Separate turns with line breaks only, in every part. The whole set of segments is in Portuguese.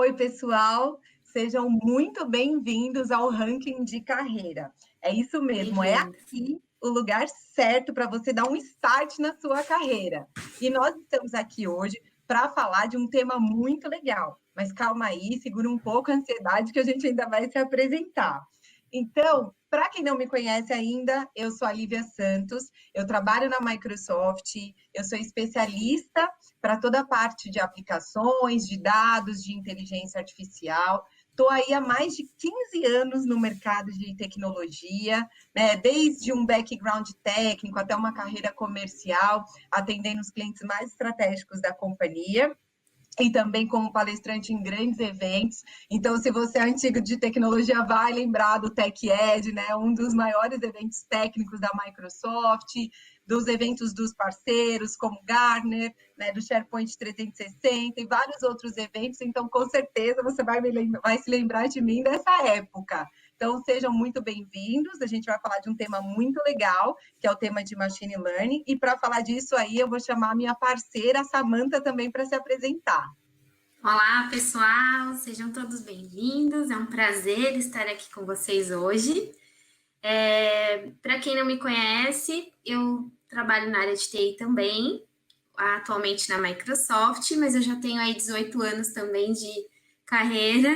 Oi, pessoal, sejam muito bem-vindos ao Ranking de Carreira. É isso mesmo, é
Bem-vindos.
aqui o lugar certo para você dar um start na sua carreira. E nós estamos aqui hoje para falar de um tema muito legal. Mas calma aí, segura um pouco a ansiedade que a gente ainda vai se apresentar. Então, para quem não me conhece ainda, eu sou a Lívia Santos, eu trabalho na Microsoft, eu sou especialista para toda a parte de aplicações, de dados, de inteligência artificial. Estou aí há mais de 15 anos no mercado de tecnologia, né? Desde um background técnico até uma carreira comercial, atendendo os clientes mais estratégicos da companhia. E também como palestrante em grandes eventos. Então, se você é antigo de tecnologia, vai lembrar do TechEd, né? Um dos maiores eventos técnicos da Microsoft, dos eventos dos parceiros, como Gartner, né? Do SharePoint 360 e vários outros eventos. Então, com certeza, você vai se lembrar de mim dessa época. Então, sejam muito bem-vindos. A gente vai falar de um tema muito legal, que é o tema de Machine Learning. E para falar disso aí, eu vou chamar a minha parceira, a Samantha, também para se apresentar.
Olá, pessoal, sejam todos bem-vindos. É um prazer estar aqui com vocês hoje. Para quem não me conhece, eu trabalho na área de TI também, atualmente na Microsoft, mas eu já tenho aí 18 anos também de carreira,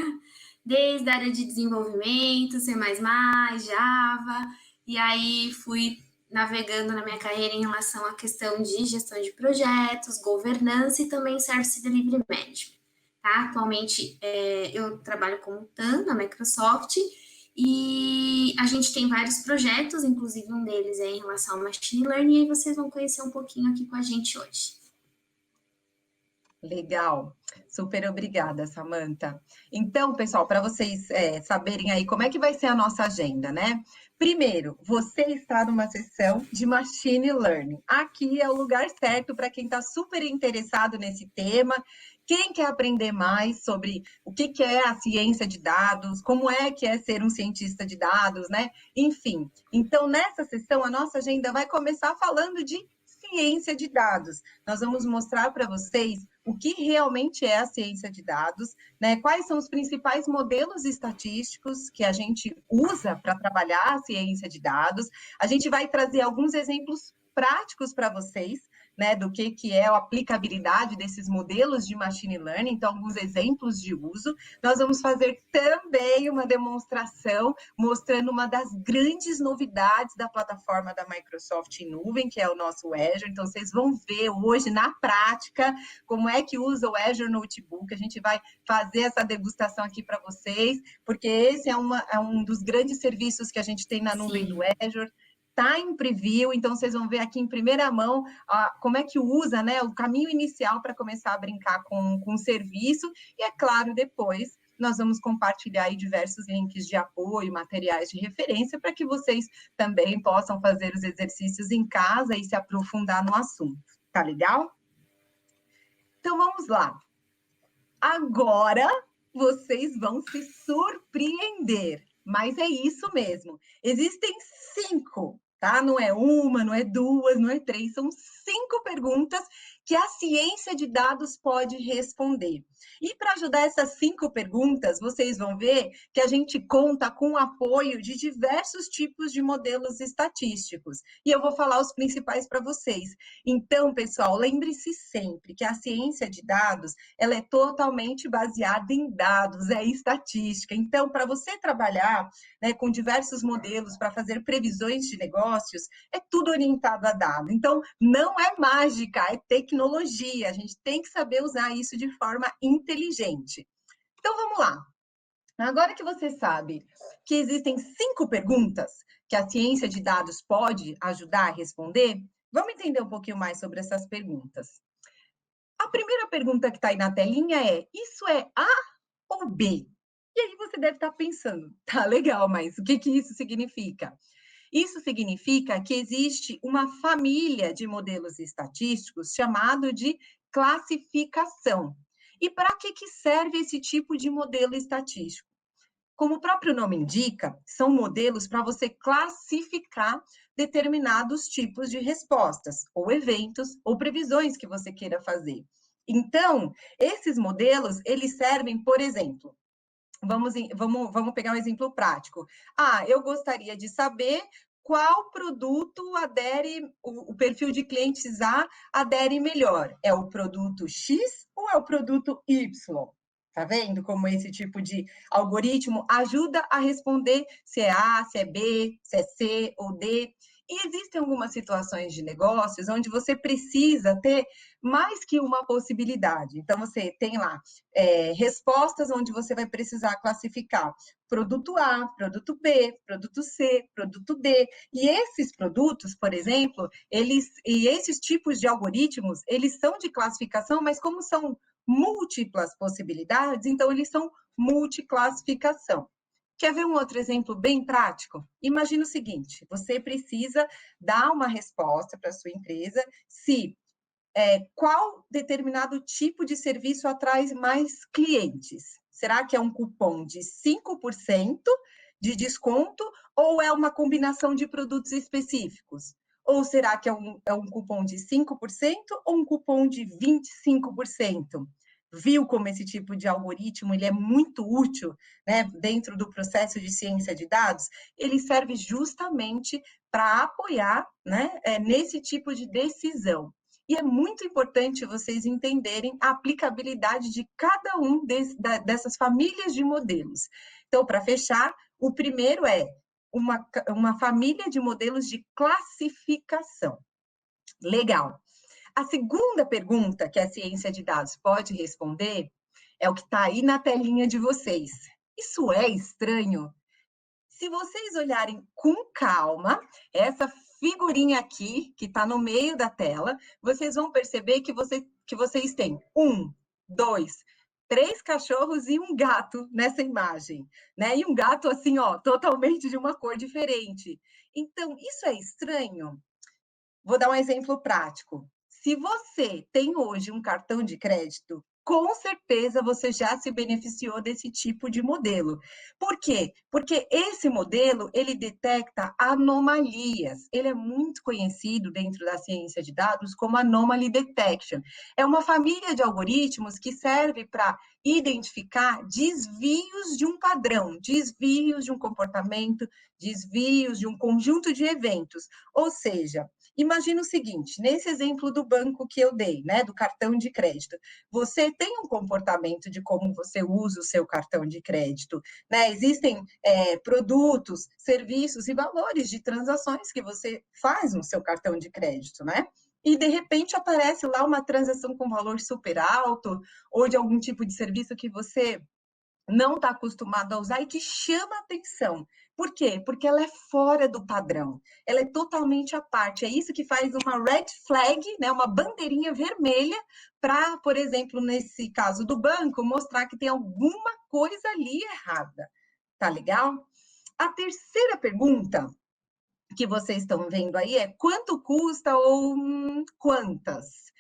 desde a área de desenvolvimento, C++, Java, e aí fui navegando na minha carreira em relação à questão de gestão de projetos, governança e também Service Delivery Management. Tá? Atualmente eu trabalho como TAM na Microsoft e a gente tem vários projetos, inclusive um deles é em relação ao Machine Learning, e aí vocês vão conhecer um pouquinho aqui com a gente hoje.
Legal, super obrigada, Samantha. Então, pessoal, para vocês saberem aí como é que vai ser a nossa agenda, né? Primeiro, você está numa sessão de Machine Learning. Aqui é o lugar certo para quem está super interessado nesse tema, quem quer aprender mais sobre o que é a ciência de dados, como é que é ser um cientista de dados, né? Enfim, então nessa sessão a nossa agenda vai começar falando de ciência de dados. Nós vamos mostrar para vocês o que realmente é a ciência de dados, né? Quais são os principais modelos estatísticos que a gente usa para trabalhar a ciência de dados. A gente vai trazer alguns exemplos práticos para vocês, né, do que é a aplicabilidade desses modelos de machine learning, então alguns exemplos de uso. Nós vamos fazer também uma demonstração mostrando uma das grandes novidades da plataforma da Microsoft em nuvem, que é o nosso Azure. Então vocês vão ver hoje na prática como é que usa o Azure Notebook. A gente vai fazer essa degustação aqui para vocês, porque esse é um dos grandes serviços que a gente tem na nuvem do Azure. Está em preview, então vocês vão ver aqui em primeira mão como é que usa, né, o caminho inicial para começar a brincar com o serviço. E, é claro, depois nós vamos compartilhar aí diversos links de apoio, materiais de referência, para que vocês também possam fazer os exercícios em casa e se aprofundar no assunto. Tá legal? Então, vamos lá. Agora, vocês vão se surpreender. Mas é isso mesmo. Existem 5, tá? Não é uma, não é duas, não é 3. São 5 perguntas que a ciência de dados pode responder. E para ajudar essas 5 perguntas, vocês vão ver que a gente conta com o apoio de diversos tipos de modelos estatísticos. E eu vou falar os principais para vocês. Então, pessoal, lembre-se sempre que a ciência de dados, ela é totalmente baseada em dados, é estatística. Então, para você trabalhar, né, com diversos modelos para fazer previsões de negócios, é tudo orientado a dados. Então, não é mágica, é tecnologia. A gente tem que saber usar isso de forma inteligente. Então, vamos lá. Agora que você sabe que existem 5 perguntas que a ciência de dados pode ajudar a responder, vamos entender um pouquinho mais sobre essas perguntas. A primeira pergunta que está aí na telinha é: isso é A ou B? E aí você deve estar pensando, tá legal, mas o que isso significa? Isso significa que existe uma família de modelos estatísticos chamado de classificação. E para que serve esse tipo de modelo estatístico? Como o próprio nome indica, são modelos para você classificar determinados tipos de respostas, ou eventos, ou previsões que você queira fazer. Então, esses modelos, eles servem, por exemplo, vamos pegar um exemplo prático. Eu gostaria de saber qual produto adere, o perfil de clientes A adere melhor. É o produto X ou é o produto Y? Tá vendo como esse tipo de algoritmo ajuda a responder se é A, se é B, se é C ou D? E existem algumas situações de negócios onde você precisa ter mais que uma possibilidade. Então, você tem lá respostas onde você vai precisar classificar produto A, produto B, produto C, produto D. E esses produtos, por exemplo, e esses tipos de algoritmos, eles são de classificação, mas como são múltiplas possibilidades, então eles são multiclassificação. Quer ver um outro exemplo bem prático? Imagina o seguinte: você precisa dar uma resposta para a sua empresa se qual determinado tipo de serviço atrai mais clientes. Será que é um cupom de 5% de desconto ou é uma combinação de produtos específicos? Ou será que é um cupom de 5% ou um cupom de 25%? Viu como esse tipo de algoritmo ele é muito útil, né, dentro do processo de ciência de dados? Ele serve justamente para apoiar, né, nesse tipo de decisão. E é muito importante vocês entenderem a aplicabilidade de cada um dessas famílias de modelos. Então, para fechar, o primeiro é uma família de modelos de classificação. Legal. A segunda pergunta que a ciência de dados pode responder é o que está aí na telinha de vocês. Isso é estranho? Se vocês olharem com calma, essa figurinha aqui, que está no meio da tela, vocês vão perceber que vocês têm 1, 2, 3 cachorros e um gato nessa imagem, né? E um gato assim, ó, totalmente de uma cor diferente. Então, isso é estranho? Vou dar um exemplo prático. Se você tem hoje um cartão de crédito, com certeza você já se beneficiou desse tipo de modelo. Por quê? Porque esse modelo, ele detecta anomalias. Ele é muito conhecido dentro da ciência de dados como Anomaly Detection. É uma família de algoritmos que serve para identificar desvios de um padrão, desvios de um comportamento, desvios de um conjunto de eventos. Ou seja, imagina o seguinte, nesse exemplo do banco que eu dei, né, do cartão de crédito, você tem um comportamento de como você usa o seu cartão de crédito, né? Existem produtos, serviços e valores de transações que você faz no seu cartão de crédito, né? E de repente aparece lá uma transação com valor super alto ou de algum tipo de serviço que você não está acostumado a usar e te chama a atenção. Por quê? Porque ela é fora do padrão, ela é totalmente à parte. É isso que faz uma red flag, né, uma bandeirinha vermelha, para, por exemplo, nesse caso do banco, mostrar que tem alguma coisa ali errada. Tá legal? A terceira pergunta que vocês estão vendo aí é quanto custa ou quantas?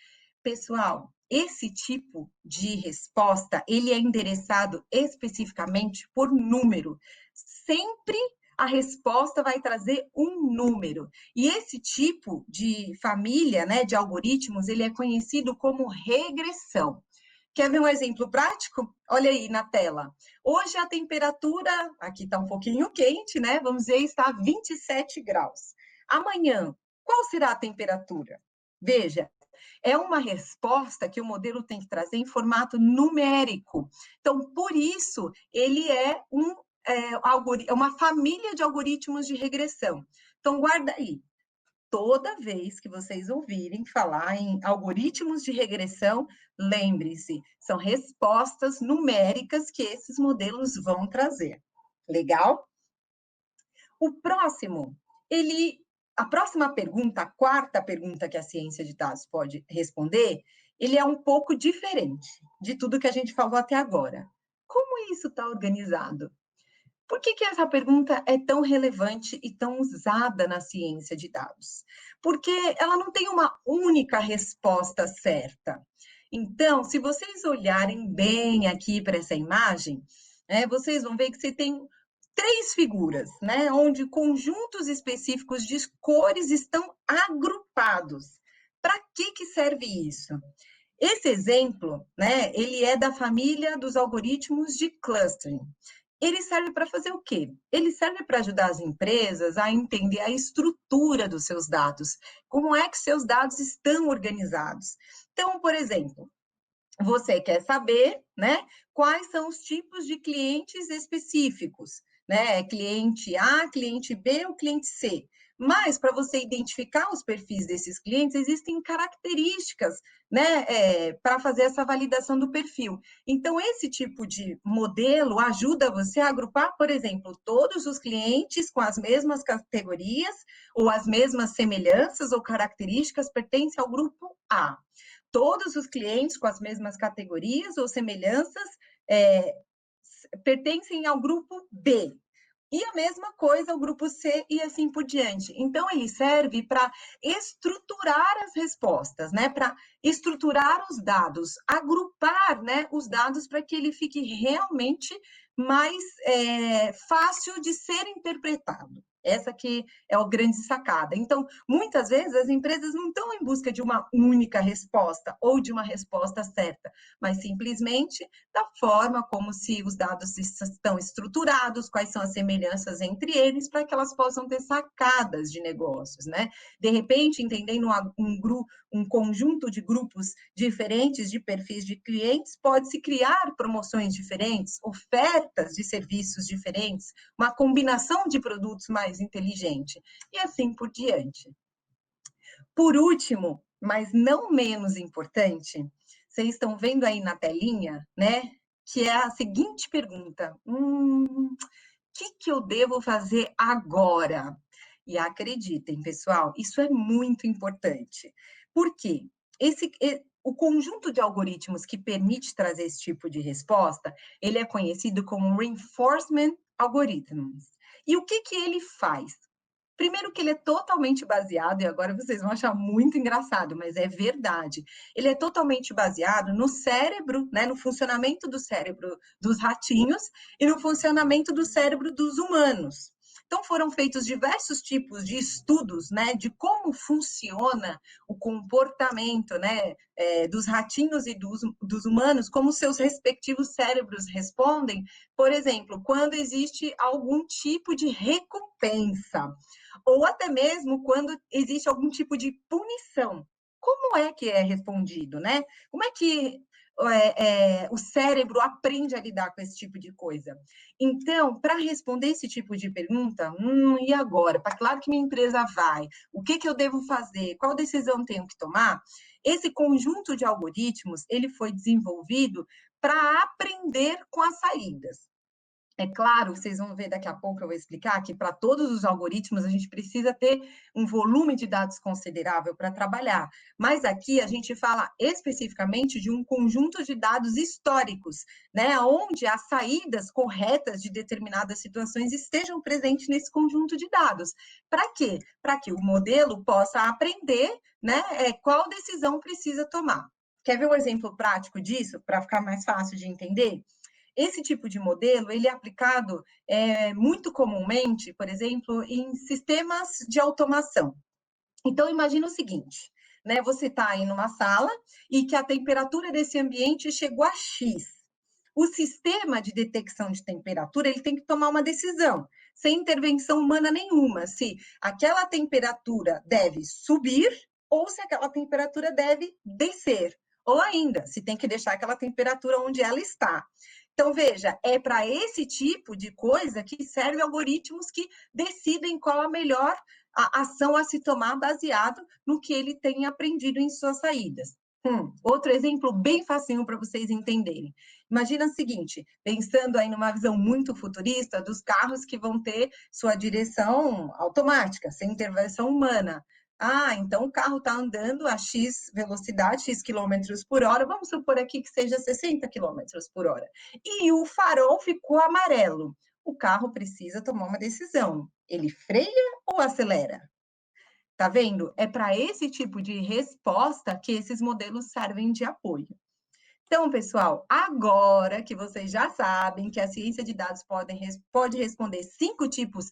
Pessoal, esse tipo de resposta, ele é endereçado especificamente por número. Sempre a resposta vai trazer um número. E esse tipo de família, né, de algoritmos, ele é conhecido como regressão. Quer ver um exemplo prático? Olha aí na tela. Hoje a temperatura, aqui está um pouquinho quente, né? Vamos dizer, está 27 graus. Amanhã, qual será a temperatura? Veja, é uma resposta que o modelo tem que trazer em formato numérico. Então, por isso, ele é uma família de algoritmos de regressão. Então, guarda aí. Toda vez que vocês ouvirem falar em algoritmos de regressão, lembre-se, são respostas numéricas que esses modelos vão trazer. Legal? O próximo, a próxima pergunta, a quarta pergunta que a ciência de dados pode responder, ele é um pouco diferente de tudo que a gente falou até agora. Como isso está organizado? Por que essa pergunta é tão relevante e tão usada na ciência de dados? Porque ela não tem uma única resposta certa. Então, se vocês olharem bem aqui para essa imagem, vocês vão ver que você tem três figuras, né, onde conjuntos específicos de cores estão agrupados. Para que serve isso? Esse exemplo, né, ele é da família dos algoritmos de clustering. Ele serve para fazer o quê? Ele serve para ajudar as empresas a entender a estrutura dos seus dados, como é que seus dados estão organizados. Então, por exemplo, você quer saber, né, quais são os tipos de clientes específicos, né? Cliente A, cliente B ou cliente C. Mas para você identificar os perfis desses clientes, existem características, né, para fazer essa validação do perfil. Então, esse tipo de modelo ajuda você a agrupar, por exemplo, todos os clientes com as mesmas categorias ou as mesmas semelhanças ou características pertencem ao grupo A. Todos os clientes com as mesmas categorias ou semelhanças é, pertencem ao grupo B. E a mesma coisa ao grupo C e assim por diante. Então, ele serve para estruturar as respostas, né? Para estruturar os dados, agrupar, né, os dados para que ele fique realmente mais fácil de ser interpretado. Essa que é a grande sacada. Então, muitas vezes as empresas não estão em busca de uma única resposta ou de uma resposta certa, mas simplesmente da forma como se os dados estão estruturados, quais são as semelhanças entre eles, para que elas possam ter sacadas de negócios, né? De repente, entendendo um conjunto de grupos diferentes de perfis de clientes, pode-se criar promoções diferentes, ofertas de serviços diferentes, uma combinação de produtos mais inteligente, e assim por diante. Por último, mas não menos importante, vocês estão vendo aí na telinha, né? Que é a seguinte pergunta: que eu devo fazer agora? E acreditem, pessoal, isso é muito importante. Por quê? O conjunto de algoritmos que permite trazer esse tipo de resposta, ele é conhecido como Reinforcement Algorithms. E o que ele faz? Primeiro que ele é totalmente baseado, e agora vocês vão achar muito engraçado, mas é verdade. Ele é totalmente baseado no cérebro, né, no funcionamento do cérebro dos ratinhos e no funcionamento do cérebro dos humanos. Então, foram feitos diversos tipos de estudos, né, de como funciona o comportamento, né, dos ratinhos e dos humanos, como seus respectivos cérebros respondem, por exemplo, quando existe algum tipo de recompensa ou até mesmo quando existe algum tipo de punição. Como é que é respondido, né? Como é que o cérebro aprende a lidar com esse tipo de coisa? Então, para responder esse tipo de pergunta, e agora? Para que lado que minha empresa vai? O que eu devo fazer? Qual decisão tenho que tomar? Esse conjunto de algoritmos, ele foi desenvolvido para aprender com as saídas. É claro, vocês vão ver daqui a pouco, eu vou explicar que para todos os algoritmos a gente precisa ter um volume de dados considerável para trabalhar. Mas aqui a gente fala especificamente de um conjunto de dados históricos, né? Onde as saídas corretas de determinadas situações estejam presentes nesse conjunto de dados. Para quê? Para que o modelo possa aprender, né? Qual decisão precisa tomar. Quer ver um exemplo prático disso, para ficar mais fácil de entender? Esse tipo de modelo, ele é aplicado muito comumente, por exemplo, em sistemas de automação. Então, imagina o seguinte, né? Você está aí numa sala e que a temperatura desse ambiente chegou a X. O sistema de detecção de temperatura, ele tem que tomar uma decisão, sem intervenção humana nenhuma, se aquela temperatura deve subir ou se aquela temperatura deve descer. Ou ainda, se tem que deixar aquela temperatura onde ela está. Então, veja, é para esse tipo de coisa que servem algoritmos que decidem qual a melhor ação a se tomar baseado no que ele tem aprendido em suas saídas. Outro exemplo bem facinho para vocês entenderem. Imagina o seguinte, pensando aí numa visão muito futurista dos carros que vão ter sua direção automática, sem intervenção humana. Então o carro está andando a X velocidade, X quilômetros por hora, vamos supor aqui que seja 60 quilômetros por hora. E o farol ficou amarelo. O carro precisa tomar uma decisão. Ele freia ou acelera? Tá vendo? É para esse tipo de resposta que esses modelos servem de apoio. Então, pessoal, agora que vocês já sabem que a ciência de dados pode responder 5 tipos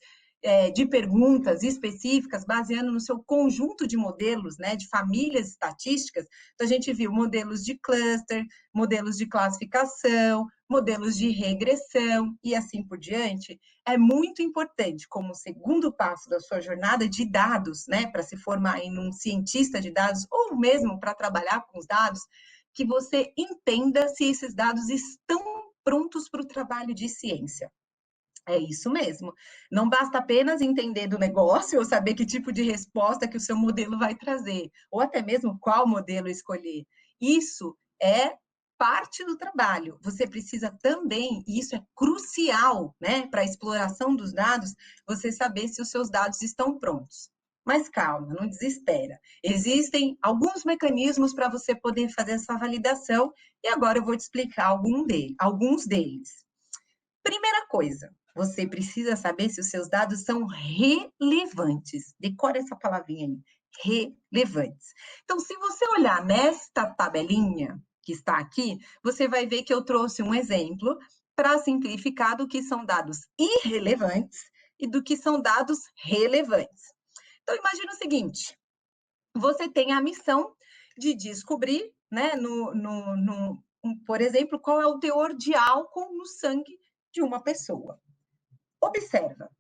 de perguntas específicas, baseando no seu conjunto de modelos, né, de famílias estatísticas. Então, a gente viu modelos de cluster, modelos de classificação, modelos de regressão e assim por diante. É muito importante, como segundo passo da sua jornada de dados, né, para se formar em um cientista de dados, ou mesmo para trabalhar com os dados, que você entenda se esses dados estão prontos para o trabalho de ciência. É isso mesmo. Não basta apenas entender do negócio ou saber que tipo de resposta que o seu modelo vai trazer, ou até mesmo qual modelo escolher. Isso é parte do trabalho. Você precisa também, e isso é crucial, né, para a exploração dos dados, você saber se os seus dados estão prontos. Mas calma, não desespera. Existem alguns mecanismos para você poder fazer essa validação, e agora eu vou te explicar alguns deles. Primeira coisa, você precisa saber se os seus dados são relevantes. Decora essa palavrinha aí, relevantes. Então, se você olhar nesta tabelinha que está aqui, você vai ver que eu trouxe um exemplo para simplificar do que são dados irrelevantes e do que são dados relevantes. Então, imagina o seguinte, você tem a missão de descobrir, né, por exemplo, qual é o teor de álcool no sangue de uma pessoa. Observa,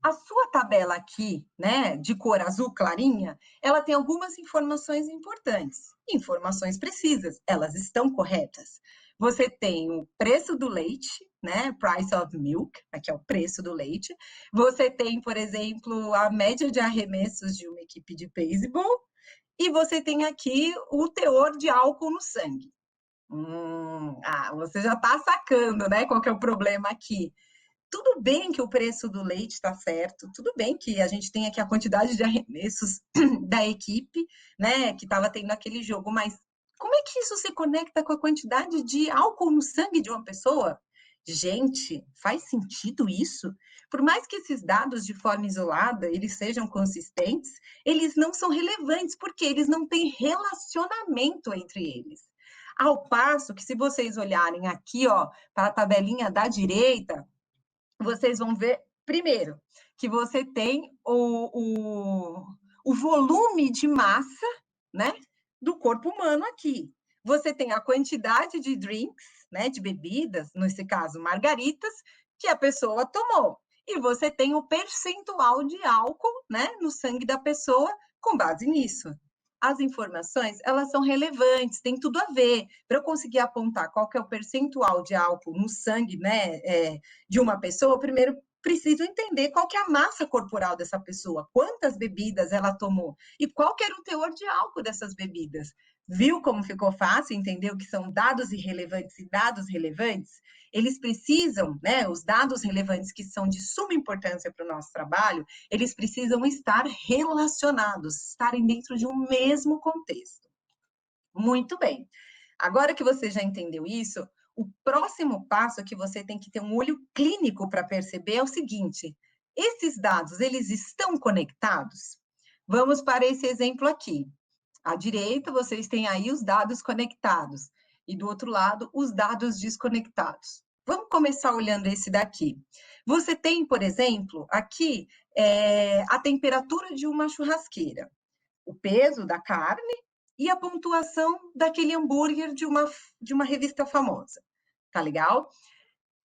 a sua tabela aqui, né, de cor azul clarinha, ela tem algumas informações importantes, informações precisas, elas estão corretas. Você tem o preço do leite, né, price of milk, aqui é o preço do leite. Você tem, por exemplo, a média de arremessos de uma equipe de beisebol, e você tem aqui o teor de álcool no sangue. Você já está sacando, né, qual que é o problema aqui. Tudo bem que o preço do leite está certo, tudo bem que a gente tem aqui a quantidade de arremessos da equipe, né, que estava tendo aquele jogo, mas como é que isso se conecta com a quantidade de álcool no sangue de uma pessoa? Gente, faz sentido isso? Por mais que esses dados de forma isolada, eles sejam consistentes, eles não são relevantes, porque eles não têm relacionamento entre eles. Ao passo que, se vocês olharem aqui, ó, para a tabelinha da direita, vocês vão ver, primeiro, que você tem o volume de massa, né, do corpo humano aqui. Você tem a quantidade de drinks, né, de bebidas, nesse caso, margaritas, que a pessoa tomou. E você tem o percentual de álcool, né, no sangue da pessoa com base nisso. As informações, elas são relevantes, tem tudo a ver. Para eu conseguir apontar qual que é o percentual de álcool no sangue, né, de uma pessoa, primeiro preciso entender qual que é a massa corporal dessa pessoa, quantas bebidas ela tomou e qual que era o teor de álcool dessas bebidas. Viu como ficou fácil entender o que são dados irrelevantes e dados relevantes? Eles precisam, né, os dados relevantes que são de suma importância para o nosso trabalho, eles precisam estar relacionados, estarem dentro de um mesmo contexto. Muito bem. Agora que você já entendeu isso, o próximo passo que você tem que ter um olho clínico para perceber é o seguinte: esses dados, eles estão conectados? Vamos para esse exemplo aqui. À direita, vocês têm aí os dados conectados e do outro lado, os dados desconectados. Vamos começar olhando esse daqui. Você tem, por exemplo, aqui a temperatura de uma churrasqueira, o peso da carne e a pontuação daquele hambúrguer de uma revista famosa. Tá legal?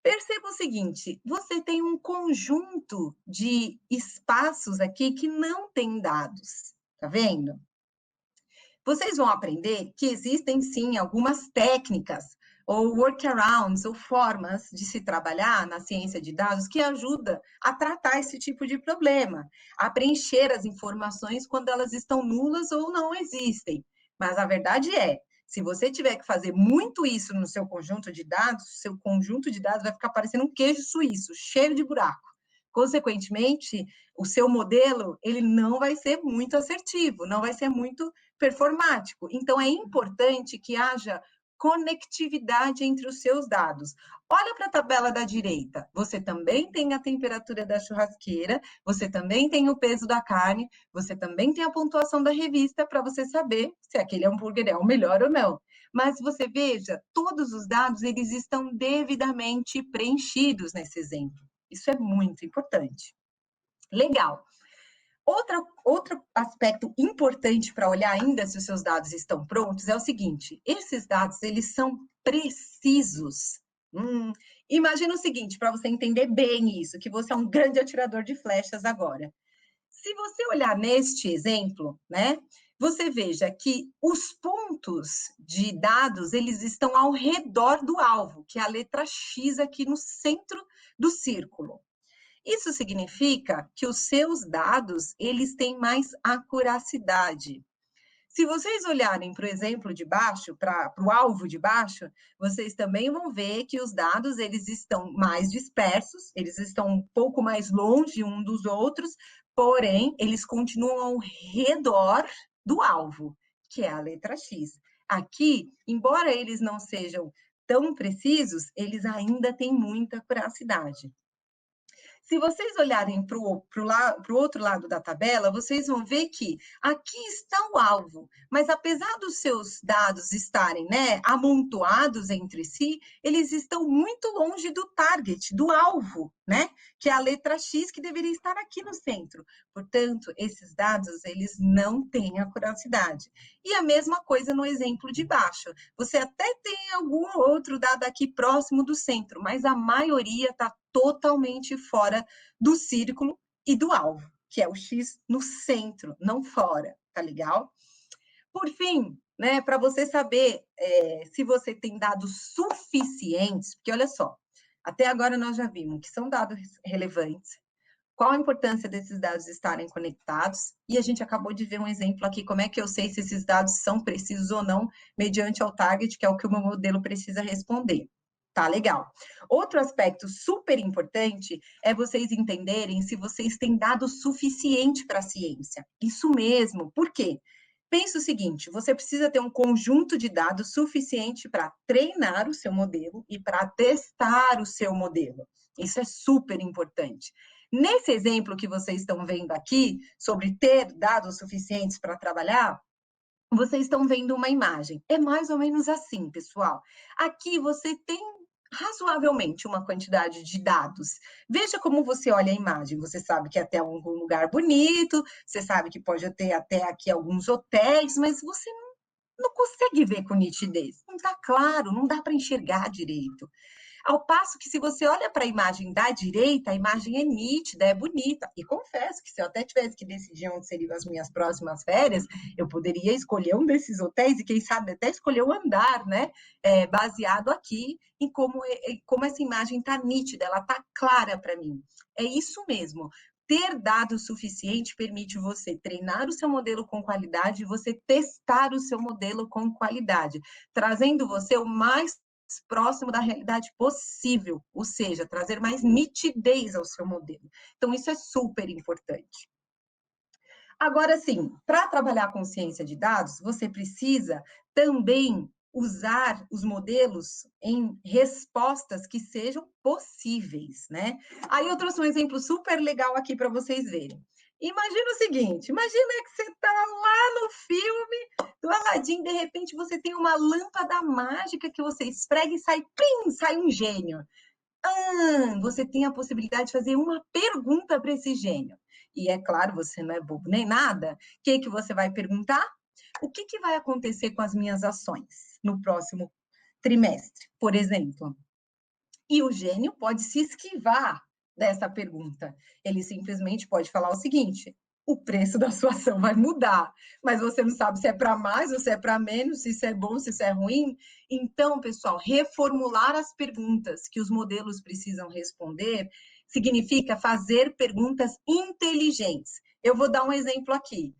Perceba o seguinte, você tem um conjunto de espaços aqui que não tem dados, tá vendo? Vocês vão aprender que existem, sim, algumas técnicas, ou workarounds, ou formas de se trabalhar na ciência de dados que ajuda a tratar esse tipo de problema, a preencher as informações quando elas estão nulas ou não existem. Mas a verdade é, se você tiver que fazer muito isso no seu conjunto de dados, seu conjunto de dados vai ficar parecendo um queijo suíço, cheio de buraco. Consequentemente, o seu modelo, ele não vai ser muito assertivo, não vai ser muito performático. Então, é importante que haja conectividade entre os seus dados. Olha para a tabela da direita. Você também tem a temperatura da churrasqueira, você também tem o peso da carne, você também tem a pontuação da revista para você saber se aquele hambúrguer é o melhor ou não. Mas você veja, todos os dados eles estão devidamente preenchidos nesse exemplo. Isso é muito importante. Legal. Outro aspecto importante para olhar ainda se os seus dados estão prontos é o seguinte: esses dados, eles são precisos. Imagina o seguinte, para você entender bem isso, que você é um grande atirador de flechas agora. Se você olhar neste exemplo, né, você veja que os pontos de dados, eles estão ao redor do alvo, que é a letra X aqui no centro do círculo. Isso significa que os seus dados, eles têm mais acuracidade. Se vocês olharem para o exemplo de baixo, para o alvo de baixo, vocês também vão ver que os dados, eles estão mais dispersos, eles estão um pouco mais longe um dos outros, porém, eles continuam ao redor do alvo, que é a letra X. Aqui, embora eles não sejam tão precisos, eles ainda têm muita acuracidade. Se vocês olharem para o outro lado da tabela, vocês vão ver que aqui está o alvo, mas apesar dos seus dados estarem, né, amontoados entre si, eles estão muito longe do target, do alvo, né, que é a letra X que deveria estar aqui no centro. Portanto, esses dados, eles não têm acuracidade. E a mesma coisa no exemplo de baixo. Você até tem algum outro dado aqui próximo do centro, mas a maioria está totalmente fora do círculo e do alvo, que é o X no centro, não fora, tá legal? Por fim, né, para você saber se você tem dados suficientes, porque olha só, até agora nós já vimos que são dados relevantes, qual a importância desses dados estarem conectados, e a gente acabou de ver um exemplo aqui, como é que eu sei se esses dados são precisos ou não, mediante ao target, que é o que o meu modelo precisa responder. Tá, legal. Outro aspecto super importante é vocês entenderem se vocês têm dado suficiente para a ciência. Isso mesmo. Por quê? Pensa o seguinte, você precisa ter um conjunto de dados suficiente para treinar o seu modelo e para testar o seu modelo. Isso é super importante. Nesse exemplo que vocês estão vendo aqui, sobre ter dados suficientes para trabalhar, vocês estão vendo uma imagem. É mais ou menos assim, pessoal. Aqui você tem razoavelmente uma quantidade de dados. Veja como você olha a imagem. Você sabe que é até algum lugar bonito, você sabe que pode ter até aqui alguns hotéis, mas você não consegue ver com nitidez. Não está claro, não dá para enxergar direito. Ao passo que, se você olha para a imagem da direita, a imagem é nítida, é bonita. E confesso que, se eu até tivesse que decidir onde seriam as minhas próximas férias, eu poderia escolher um desses hotéis e, quem sabe, até escolher o andar, né? Baseado aqui em como essa imagem está nítida, ela está clara para mim. É isso mesmo. Ter dados suficiente permite você treinar o seu modelo com qualidade e você testar o seu modelo com qualidade, trazendo você o mais próximo da realidade possível, ou seja, trazer mais nitidez ao seu modelo. Então, isso é super importante. Agora, sim, para trabalhar com ciência de dados, você precisa também usar os modelos em respostas que sejam possíveis, né? Aí eu trouxe um exemplo super legal aqui para vocês verem. Imagina o seguinte, imagina que você está lá no filme do Aladim, de repente você tem uma lâmpada mágica que você esfrega e sai, plim, sai um gênio. Você tem a possibilidade de fazer uma pergunta para esse gênio. E é claro, você não é bobo nem nada. O que você vai perguntar? O que vai acontecer com as minhas ações no próximo trimestre, por exemplo? E o gênio pode se esquivar dessa pergunta. Ele simplesmente pode falar o seguinte: o preço da sua ação vai mudar, mas você não sabe se é para mais ou se é para menos, se isso é bom, se isso é ruim. Então, pessoal, reformular as perguntas que os modelos precisam responder significa fazer perguntas inteligentes. Eu vou dar um exemplo aqui.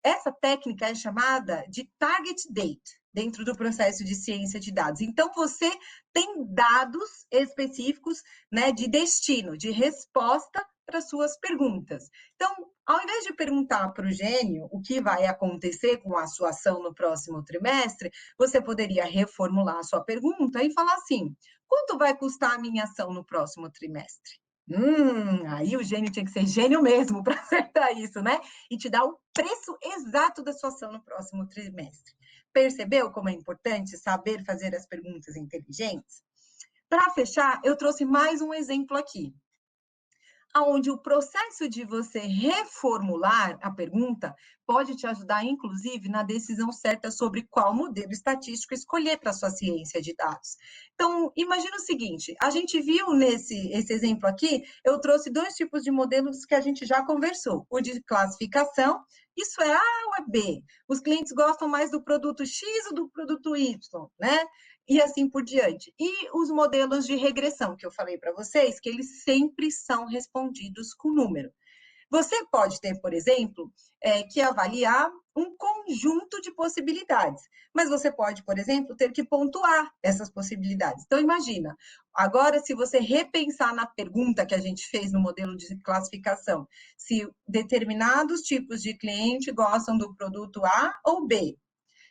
Essa técnica é chamada de target date, dentro do processo de ciência de dados. Então, você tem dados específicos, né, de destino, de resposta para suas perguntas. Então, ao invés de perguntar para o gênio o que vai acontecer com a sua ação no próximo trimestre, você poderia reformular a sua pergunta e falar assim: quanto vai custar a minha ação no próximo trimestre? Aí o gênio tinha que ser gênio mesmo para acertar isso, né? E te dar o preço exato da sua ação no próximo trimestre. Percebeu como é importante saber fazer as perguntas inteligentes? Para fechar, eu trouxe mais um exemplo aqui. onde o processo de você reformular a pergunta pode te ajudar, inclusive, na decisão certa sobre qual modelo estatístico escolher para a sua ciência de dados. Então, imagina o seguinte, a gente viu esse exemplo aqui, eu trouxe dois tipos de modelos que a gente já conversou, o de classificação, isso é A ou é B? Os clientes gostam mais do produto X ou do produto Y, né? E assim por diante. E os modelos de regressão, que eu falei para vocês, que eles sempre são respondidos com número. Você pode ter, por exemplo, que avaliar um conjunto de possibilidades, mas você pode, por exemplo, ter que pontuar essas possibilidades. Então, imagina, agora, se você repensar na pergunta que a gente fez no modelo de classificação, se determinados tipos de cliente gostam do produto A ou B,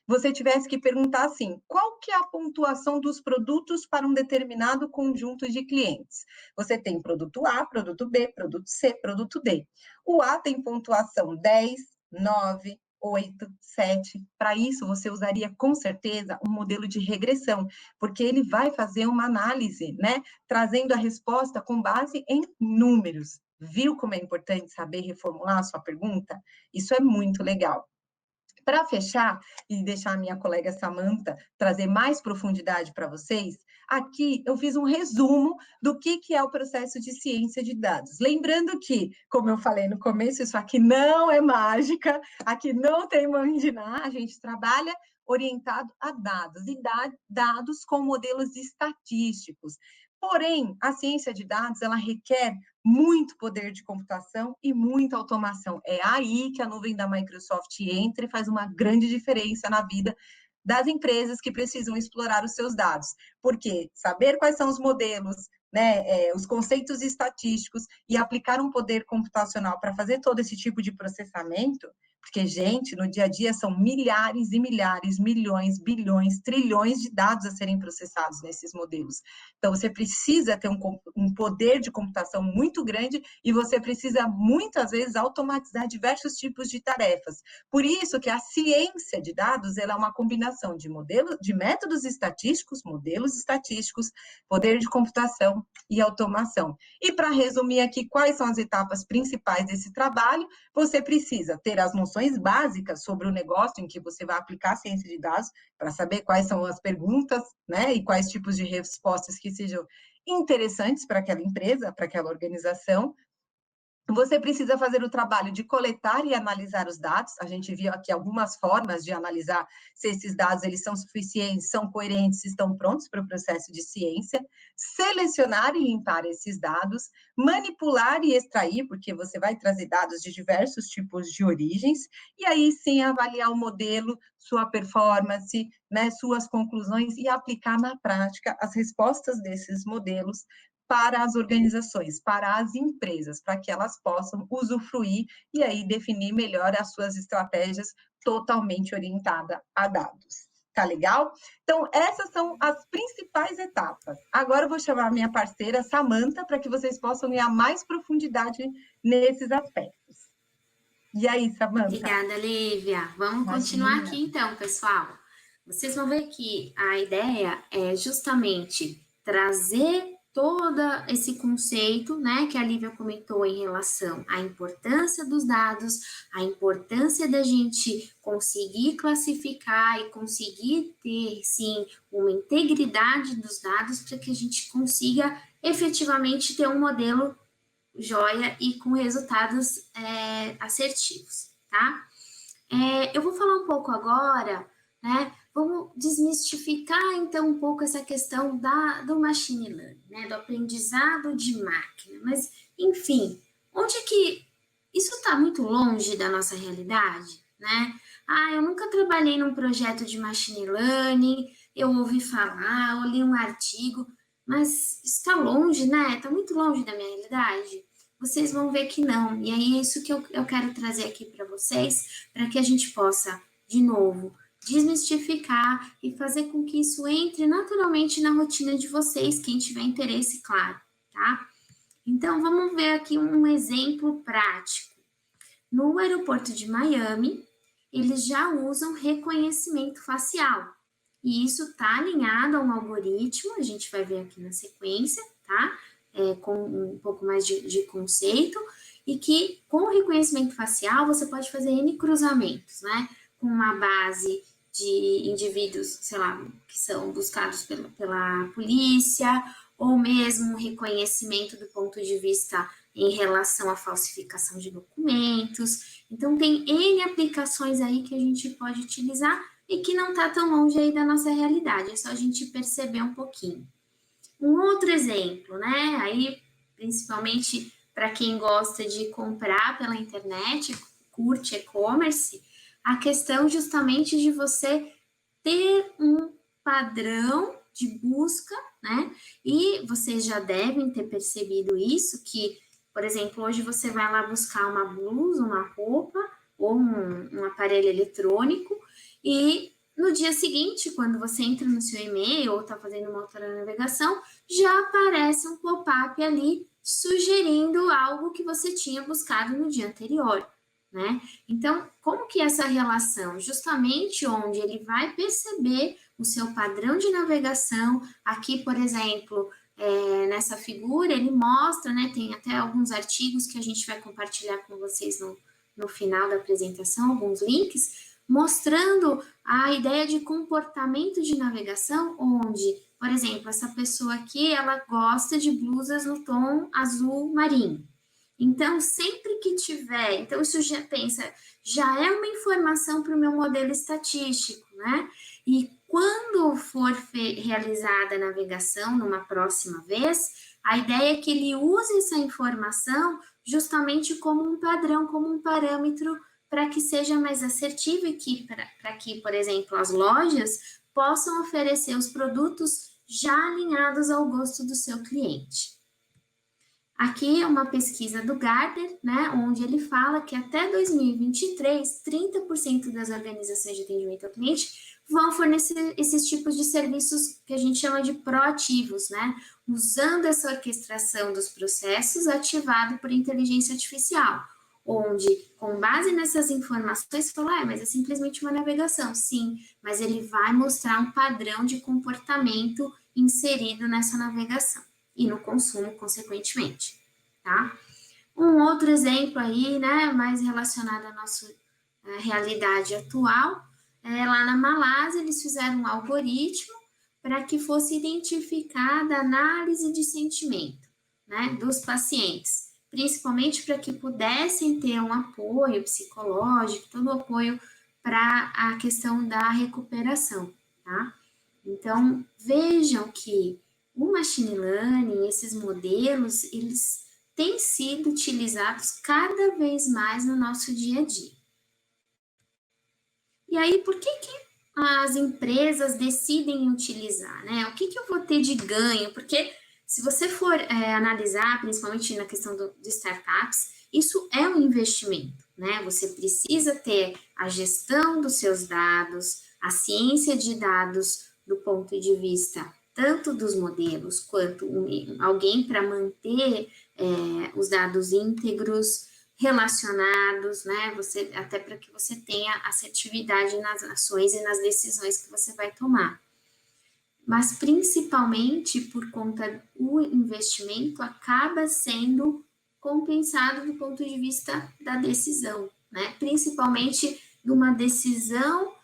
você tivesse que perguntar assim: qual que é a pontuação dos produtos para um determinado conjunto de clientes? Você tem produto A, produto B, produto C, produto D. O A tem pontuação 10, 9, 8, 7. Para isso, você usaria com certeza um modelo de regressão, porque ele vai fazer uma análise, né? Trazendo a resposta com base em números. Viu como é importante saber reformular a sua pergunta? Isso é muito legal. Para fechar e deixar a minha colega Samantha trazer mais profundidade para vocês, aqui eu fiz um resumo do que é o processo de ciência de dados. Lembrando que, como eu falei no começo, isso aqui não é mágica, aqui não tem mandiná, a gente trabalha orientado a dados e dados com modelos estatísticos. Porém, a ciência de dados, ela requer muito poder de computação e muita automação. É aí que a nuvem da Microsoft entra e faz uma grande diferença na vida das empresas que precisam explorar os seus dados. Porque saber quais são os modelos, né, os conceitos estatísticos e aplicar um poder computacional para fazer todo esse tipo de processamento, porque, gente, no dia a dia são milhares e milhares, milhões, bilhões, trilhões de dados a serem processados nesses modelos. Então, você precisa ter um poder de computação muito grande e você precisa, muitas vezes, automatizar diversos tipos de tarefas. Por isso que a ciência de dados ela é uma combinação de métodos estatísticos, modelos estatísticos, poder de computação e automação. E para resumir aqui quais são as etapas principais desse trabalho, você precisa ter as noções básicas sobre o negócio em que você vai aplicar a ciência de dados, para saber quais são as perguntas, né, e quais tipos de respostas que sejam interessantes para aquela empresa, para aquela organização. Você precisa fazer o trabalho de coletar e analisar os dados. A gente viu aqui algumas formas de analisar se esses dados eles são suficientes, são coerentes, estão prontos para o processo de ciência. Selecionar e limpar esses dados, manipular e extrair, porque você vai trazer dados de diversos tipos de origens, e aí sim avaliar o modelo, sua performance, né, suas conclusões e aplicar na prática as respostas desses modelos para as organizações, para as empresas, para que elas possam usufruir e aí definir melhor as suas estratégias totalmente orientada a dados. Tá legal? Então, essas são as principais etapas. Agora eu vou chamar a minha parceira, Samantha, para que vocês possam ganhar mais profundidade nesses aspectos. E aí, Samantha?
Obrigada, Lívia. Vamos continuar aqui então, pessoal. Vocês vão ver que a ideia é justamente trazer todo esse conceito, né, que a Lívia comentou em relação à importância dos dados, a importância da gente conseguir classificar e conseguir ter, sim, uma integridade dos dados para que a gente consiga efetivamente ter um modelo joia e com resultados assertivos, tá? Eu vou falar um pouco agora, né? Vamos desmistificar então um pouco essa questão do machine learning, né? Do aprendizado de máquina. Mas, enfim, onde é que isso está muito longe da nossa realidade, né? Eu nunca trabalhei num projeto de machine learning, eu ouvi falar, eu li um artigo, mas está longe, né? Está muito longe da minha realidade. Vocês vão ver que não. E aí é isso que eu quero trazer aqui para vocês, para que a gente possa, de novo, desmistificar e fazer com que isso entre naturalmente na rotina de vocês, quem tiver interesse, claro, tá? Então, vamos ver aqui um exemplo prático. No aeroporto de Miami, eles já usam reconhecimento facial. E isso está alinhado a um algoritmo, a gente vai ver aqui na sequência, tá? com um pouco mais de conceito, e que com o reconhecimento facial você pode fazer N cruzamentos, né? Com uma base de indivíduos, sei lá, que são buscados pela polícia, ou mesmo reconhecimento do ponto de vista em relação à falsificação de documentos. Então, tem N aplicações aí que a gente pode utilizar e que não está tão longe aí da nossa realidade, é só a gente perceber um pouquinho. Um outro exemplo, né? Aí, principalmente para quem gosta de comprar pela internet, curte e-commerce, a questão justamente de você ter um padrão de busca, né? E vocês já devem ter percebido isso, que, por exemplo, hoje você vai lá buscar uma blusa, uma roupa ou um aparelho eletrônico e no dia seguinte, quando você entra no seu e-mail ou está fazendo uma outra navegação, já aparece um pop-up ali sugerindo algo que você tinha buscado no dia anterior, né? Então, como que é essa relação? Justamente onde ele vai perceber o seu padrão de navegação. Aqui, por exemplo, nessa figura, ele mostra, né? Tem até alguns artigos que a gente vai compartilhar com vocês no final da apresentação, alguns links, mostrando a ideia de comportamento de navegação, onde, por exemplo, essa pessoa aqui, ela gosta de blusas no tom azul marinho. Então, sempre que tiver, então isso já pensa, já é uma informação para o meu modelo estatístico, né? E quando for realizada a navegação numa próxima vez, a ideia é que ele use essa informação justamente como um padrão, como um parâmetro para que seja mais assertivo e que, para que, por exemplo, as lojas possam oferecer os produtos já alinhados ao gosto do seu cliente. Aqui é uma pesquisa do Gartner, né, onde ele fala que até 2023, 30% das organizações de atendimento ao cliente vão fornecer esses tipos de serviços que a gente chama de proativos, né, usando essa orquestração dos processos ativado por inteligência artificial, onde, com base nessas informações, fala, mas é simplesmente uma navegação. Sim, mas ele vai mostrar um padrão de comportamento inserido nessa navegação e no consumo, consequentemente, tá? Um outro exemplo aí, né, mais relacionado à nossa realidade atual, lá na Malásia, eles fizeram um algoritmo para que fosse identificada a análise de sentimento, né, dos pacientes, principalmente para que pudessem ter um apoio psicológico, todo o apoio para a questão da recuperação, tá? Então, vejam que o machine learning, esses modelos, eles têm sido utilizados cada vez mais no nosso dia a dia. E aí, por que as empresas decidem utilizar, né? O que eu vou ter de ganho? Porque se você for analisar, principalmente na questão de startups, isso é um investimento, né? Você precisa ter a gestão dos seus dados, a ciência de dados do ponto de vista tanto dos modelos quanto alguém para manter os dados íntegros, relacionados, né? Você, até para que você tenha assertividade nas ações e nas decisões que você vai tomar. Mas principalmente por conta do investimento acaba sendo compensado do ponto de vista da decisão, né? Principalmente de uma decisão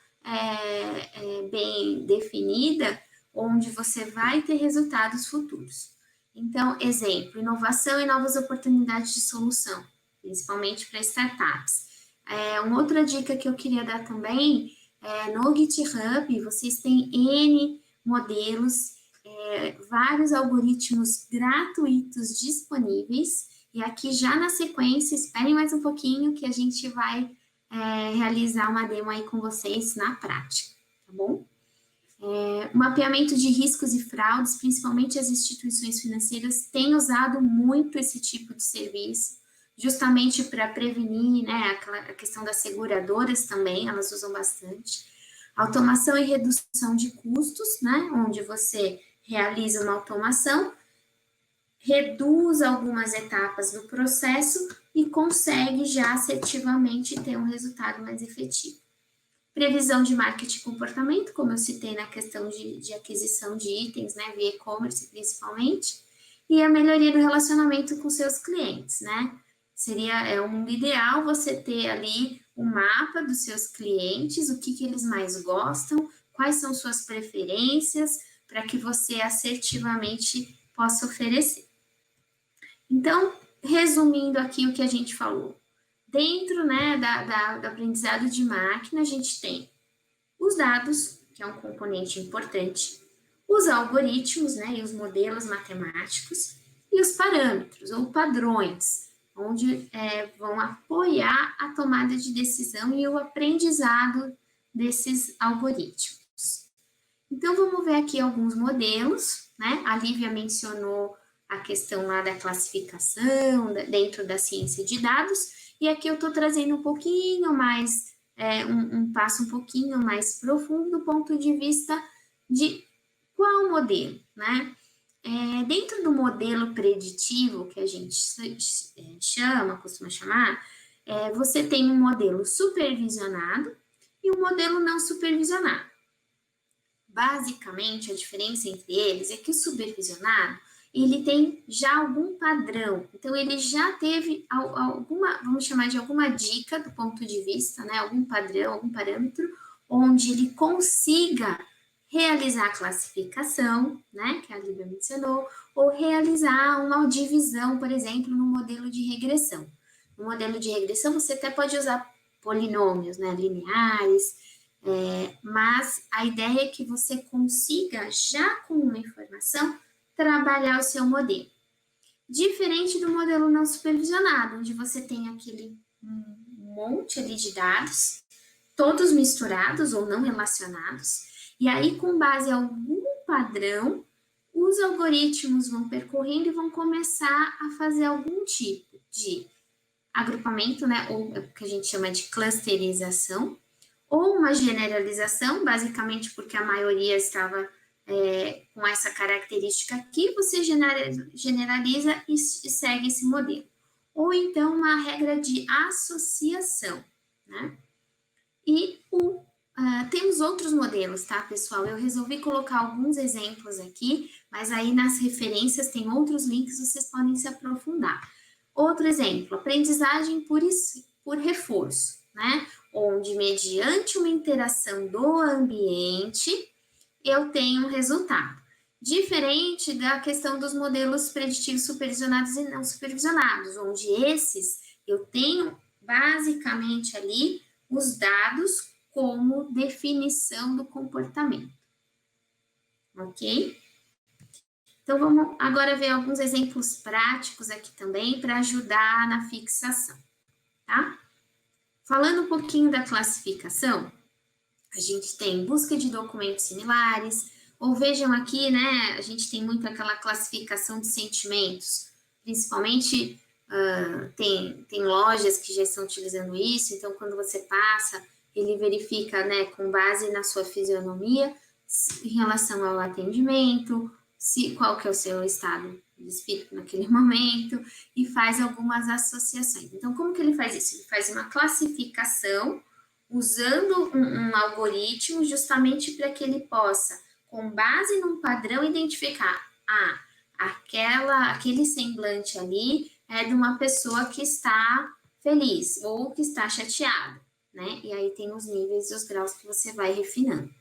bem definida, onde você vai ter resultados futuros. Então, exemplo, inovação e novas oportunidades de solução, principalmente para startups. Uma outra dica que eu queria dar também, no GitHub, vocês têm N modelos, vários algoritmos gratuitos disponíveis, e aqui já na sequência, esperem mais um pouquinho que a gente vai realizar uma demo aí com vocês na prática, tá bom? O mapeamento de riscos e fraudes, principalmente as instituições financeiras, têm usado muito esse tipo de serviço, justamente para prevenir, né, a questão das seguradoras também, elas usam bastante. Automação e redução de custos, né, onde você realiza uma automação, reduz algumas etapas do processo e consegue já assertivamente ter um resultado mais efetivo. Previsão de marketing e comportamento, como eu citei na questão de aquisição de itens, né, via e-commerce principalmente, e a melhoria do relacionamento com seus clientes, né? É um ideal você ter ali um mapa dos seus clientes, o que eles mais gostam, quais são suas preferências, para que você assertivamente possa oferecer. Então, resumindo aqui o que a gente falou, dentro, né, do aprendizado de máquina, a gente tem os dados, que é um componente importante, os algoritmos, né, e os modelos matemáticos, e os parâmetros, ou padrões, onde vão apoiar a tomada de decisão e o aprendizado desses algoritmos. Então, vamos ver aqui alguns modelos, né? A Lívia mencionou a questão lá da classificação dentro da ciência de dados, e aqui eu estou trazendo um pouquinho mais, um passo um pouquinho mais profundo do ponto de vista de qual modelo, né? Dentro do modelo preditivo, que a gente costuma chamar, você tem um modelo supervisionado e um modelo não supervisionado. Basicamente, a diferença entre eles é que o supervisionado, ele tem já algum padrão, então ele já teve alguma, vamos chamar de alguma dica do ponto de vista, né, algum padrão, algum parâmetro, onde ele consiga realizar a classificação, né, que a Lívia mencionou, ou realizar uma divisão, por exemplo, no modelo de regressão. No modelo de regressão, você até pode usar polinômios, né, lineares, mas a ideia é que você consiga, já com uma informação, trabalhar o seu modelo. Diferente do modelo não supervisionado, onde você tem aquele monte ali de dados, todos misturados ou não relacionados, e aí, com base em algum padrão, os algoritmos vão percorrendo e vão começar a fazer algum tipo de agrupamento, né, ou o que a gente chama de clusterização, ou uma generalização, basicamente porque a maioria estava com essa característica aqui, você generaliza e segue esse modelo. Ou então uma regra de associação, né? E temos outros modelos, tá, pessoal? Eu resolvi colocar alguns exemplos aqui, mas aí nas referências tem outros links, vocês podem se aprofundar. Outro exemplo, aprendizagem por reforço, né? Onde, mediante uma interação do ambiente, eu tenho um resultado. Diferente da questão dos modelos preditivos supervisionados e não supervisionados, onde esses eu tenho basicamente ali os dados como definição do comportamento. Ok? Então, vamos agora ver alguns exemplos práticos aqui também para ajudar na fixação, tá? Falando um pouquinho da classificação, a gente tem busca de documentos similares, ou vejam aqui, né, a gente tem muito aquela classificação de sentimentos, principalmente tem lojas que já estão utilizando isso, então quando você passa, ele verifica, né, com base na sua fisionomia, em relação ao atendimento, qual que é o seu estado de espírito naquele momento, e faz algumas associações. Então, como que ele faz isso? Ele faz uma classificação usando um algoritmo justamente para que ele possa, com base num padrão, identificar aquele semblante ali é de uma pessoa que está feliz ou que está chateada, né? E aí tem os níveis e os graus que você vai refinando.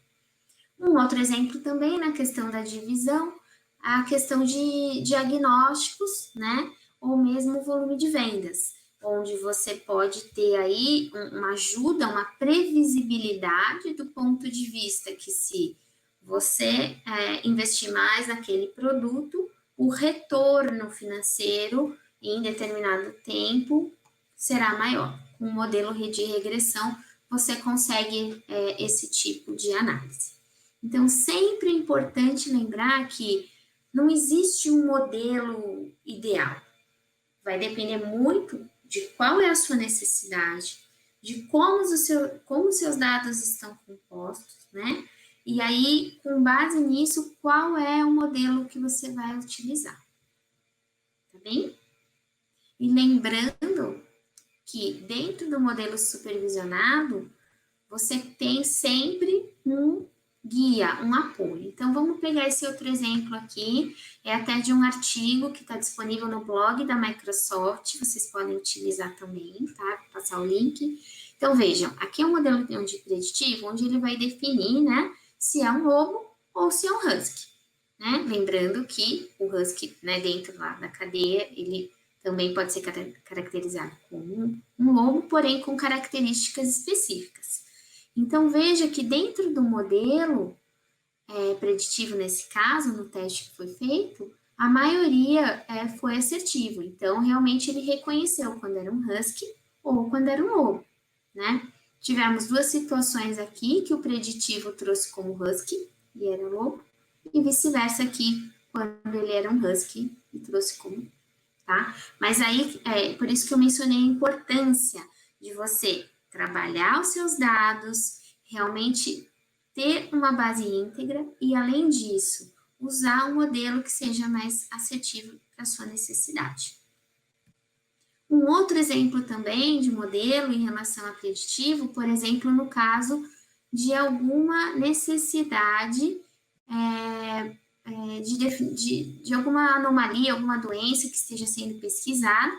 Um outro exemplo também na questão da divisão, a questão de diagnósticos, né? Ou mesmo o volume de vendas, onde você pode ter aí uma ajuda, uma previsibilidade do ponto de vista que se você investir mais naquele produto, o retorno financeiro em determinado tempo será maior. Com o modelo de regressão, você consegue esse tipo de análise. Então, sempre é importante lembrar que não existe um modelo ideal. Vai depender muito de qual é a sua necessidade, de como os seus dados estão compostos, né? E aí, com base nisso, qual é o modelo que você vai utilizar. Tá bem? E lembrando que dentro do modelo supervisionado, você tem sempre um guia, um apoio. Então, vamos pegar esse outro exemplo aqui, é até de um artigo que está disponível no blog da Microsoft, vocês podem utilizar também, tá? Vou passar o link. Então, vejam, aqui é um modelo de preditivo, onde ele vai definir, né, se é um lobo ou se é um husky, né? Lembrando que o husky, né, dentro lá da cadeia, ele também pode ser caracterizado como um lobo, porém com características específicas. Então, veja que dentro do modelo preditivo, nesse caso, no teste que foi feito, a maioria foi assertivo. Então, realmente, ele reconheceu quando era um husky ou quando era um lobo, né? Tivemos duas situações aqui que o preditivo trouxe como husky e era lobo, e vice-versa aqui, quando ele era um husky e trouxe como, tá? Mas aí, por isso que eu mencionei a importância de você trabalhar os seus dados, realmente ter uma base íntegra e, além disso, usar um modelo que seja mais assertivo para a sua necessidade. Um outro exemplo também de modelo em relação a preditivo, por exemplo, no caso de alguma necessidade de alguma anomalia, alguma doença que esteja sendo pesquisada,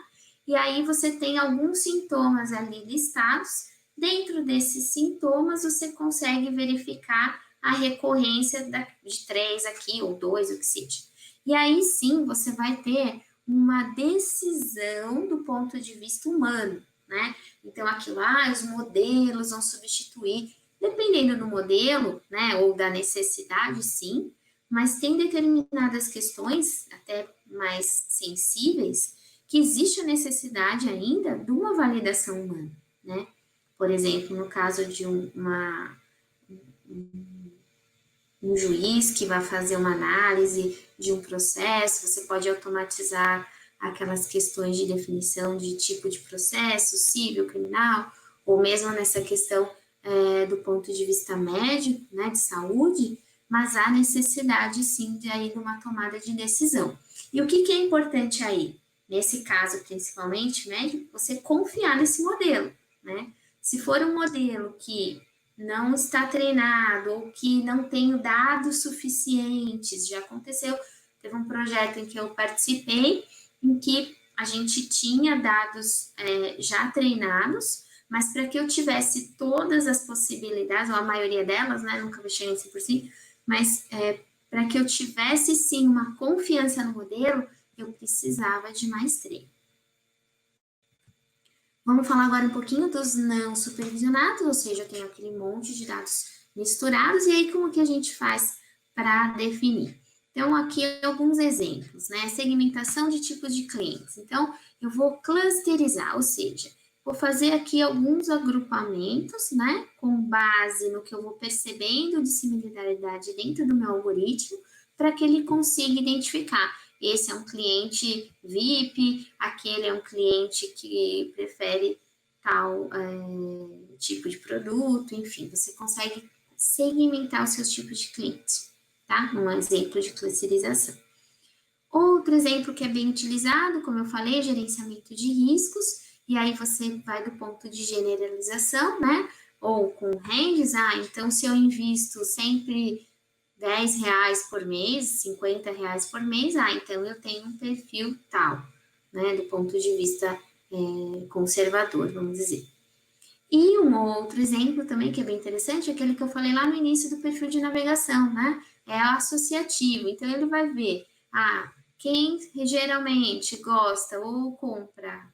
e aí você tem alguns sintomas ali listados. Dentro desses sintomas, você consegue verificar a recorrência de 3 aqui, ou 2, o que seja. E aí sim, você vai ter uma decisão do ponto de vista humano, né? Então, aquilo lá, os modelos vão substituir, dependendo do modelo, né, ou da necessidade, sim, mas tem determinadas questões, até mais sensíveis, que existe a necessidade ainda de uma validação humana, né? Por exemplo, no caso de um juiz que vai fazer uma análise de um processo, você pode automatizar aquelas questões de definição de tipo de processo, civil, criminal, ou mesmo nessa questão do ponto de vista médico, né, de saúde, mas há necessidade, sim, de aí de uma tomada de decisão. E o que é importante aí? Nesse caso, principalmente, médico, você confiar nesse modelo, né? Se for um modelo que não está treinado ou que não tem dados suficientes, já aconteceu, teve um projeto em que eu participei, em que a gente tinha dados já treinados, mas para que eu tivesse todas as possibilidades, ou a maioria delas, né, nunca mexi em 100%, mas para que eu tivesse sim uma confiança no modelo, eu precisava de mais treino. Vamos falar agora um pouquinho dos não supervisionados, ou seja, eu tenho aquele monte de dados misturados, e aí como que a gente faz para definir? Então, aqui alguns exemplos, né? Segmentação de tipos de clientes. Então, eu vou clusterizar, ou seja, vou fazer aqui alguns agrupamentos, né? Com base no que eu vou percebendo de similaridade dentro do meu algoritmo, para que ele consiga identificar. Esse é um cliente VIP, aquele é um cliente que prefere tal tipo de produto, enfim, você consegue segmentar os seus tipos de clientes, tá? Um exemplo de clusterização. Outro exemplo que é bem utilizado, como eu falei, gerenciamento de riscos, e aí você vai do ponto de generalização, né? Ou com ranges, então se eu invisto sempre R$10 por mês, R$50 por mês, então eu tenho um perfil tal, né, do ponto de vista conservador, vamos dizer. E um outro exemplo também que é bem interessante é aquele que eu falei lá no início do perfil de navegação, né? É associativo. Então ele vai ver, quem geralmente gosta ou compra,